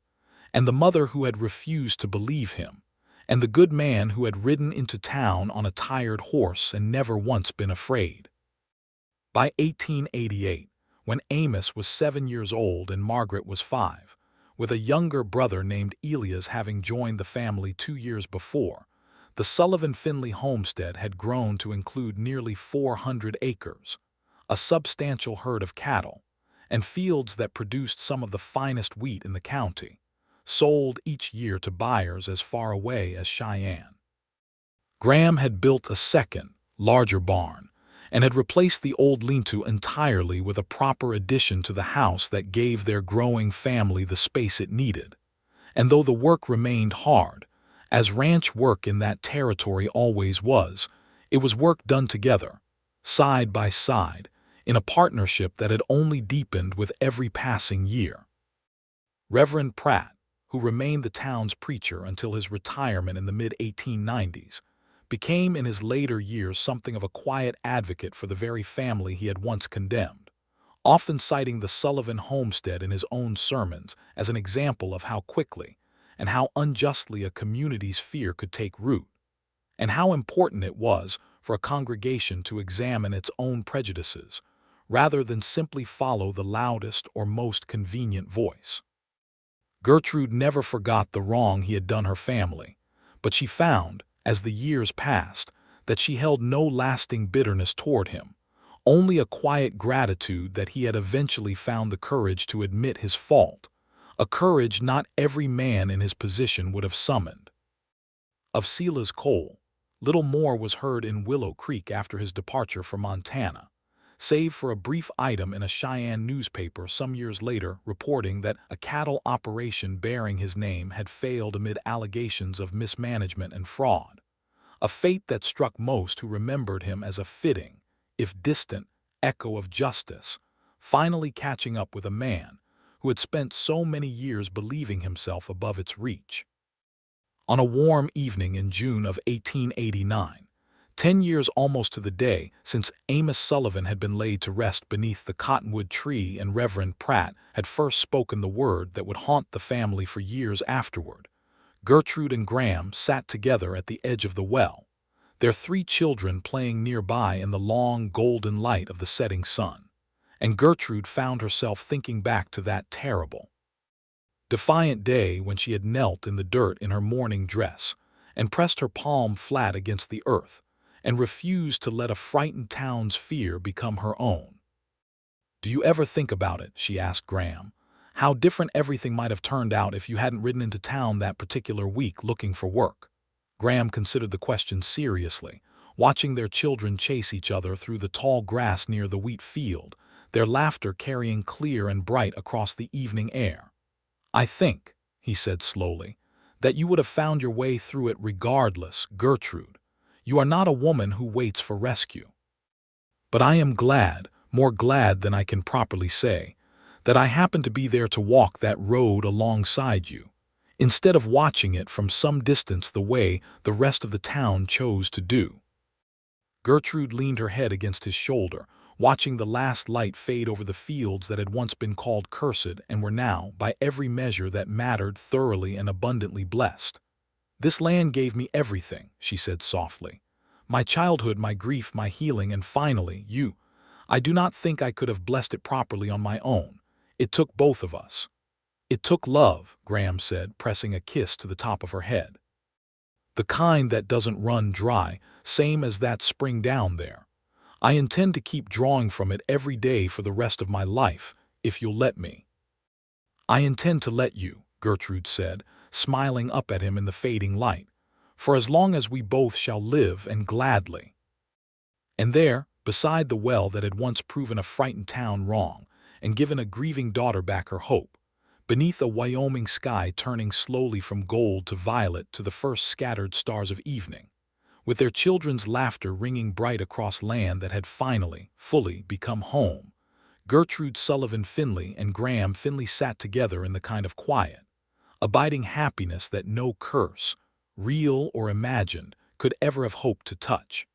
and the mother who had refused to believe him, and the good man who had ridden into town on a tired horse and never once been afraid. By 1888, when Amos was 7 years old and Margaret was 5, with a younger brother named Elias having joined the family 2 years before, the Sullivan Finley homestead had grown to include nearly 400 acres, a substantial herd of cattle, and fields that produced some of the finest wheat in the county, sold each year to buyers as far away as Cheyenne. Graham had built a second, larger barn, and had replaced the old lean-to entirely with a proper addition to the house that gave their growing family the space it needed. And though the work remained hard, as ranch work in that territory always was, it was work done together, side by side, in a partnership that had only deepened with every passing year. Reverend Pratt, who remained the town's preacher until his retirement in the mid-1890s, became in his later years something of a quiet advocate for the very family he had once condemned, often citing the Sullivan homestead in his own sermons as an example of how quickly and how unjustly a community's fear could take root, and how important it was for a congregation to examine its own prejudices, rather than simply follow the loudest or most convenient voice. Gertrude never forgot the wrong he had done her family, but she found, as the years passed, that she held no lasting bitterness toward him, only a quiet gratitude that he had eventually found the courage to admit his fault, a courage not every man in his position would have summoned. Of Sela's coal, little more was heard in Willow Creek after his departure for Montana, save for a brief item in a Cheyenne newspaper some years later reporting that a cattle operation bearing his name had failed amid allegations of mismanagement and fraud, a fate that struck most who remembered him as a fitting, if distant, echo of justice, finally catching up with a man who had spent so many years believing himself above its reach. On a warm evening in June of 1889, 10 years almost to the day since Amos Sullivan had been laid to rest beneath the cottonwood tree and Reverend Pratt had first spoken the word that would haunt the family for years afterward, Gertrude and Graham sat together at the edge of the well, their 3 children playing nearby in the long golden light of the setting sun, and Gertrude found herself thinking back to that terrible, defiant day when she had knelt in the dirt in her mourning dress and pressed her palm flat against the earth and refused to let a frightened town's fear become her own. "Do you ever think about it," she asked Graham, "how different everything might have turned out if you hadn't ridden into town that particular week looking for work?" Graham considered the question seriously, watching their children chase each other through the tall grass near the wheat field their laughter carrying clear and bright across the evening air. "I think," he said slowly, "that you would have found your way through it regardless, Gertrude. You are not a woman who waits for rescue. But I am glad, more glad than I can properly say, that I happened to be there to walk that road alongside you, instead of watching it from some distance the way the rest of the town chose to do." Gertrude leaned her head against his shoulder, watching the last light fade over the fields that had once been called cursed and were now, by every measure that mattered, thoroughly and abundantly blessed. "This land gave me everything," she said softly. "My childhood, my grief, my healing, and finally, you. I do not think I could have blessed it properly on my own. It took both of us." "It took love," Graham said, pressing a kiss to the top of her head. "The kind that doesn't run dry, same as that spring down there. I intend to keep drawing from it every day for the rest of my life, if you'll let me." "I intend to let you," Gertrude said, smiling up at him in the fading light, "for as long as we both shall live, and gladly." And there, beside the well that had once proven a frightened town wrong and given a grieving daughter back her hope, beneath a Wyoming sky turning slowly from gold to violet to the first scattered stars of evening, with their children's laughter ringing bright across land that had finally, fully become home, Gertrude Sullivan Finley and Graham Finley sat together in the kind of quiet, abiding happiness that no curse, real or imagined, could ever have hoped to touch.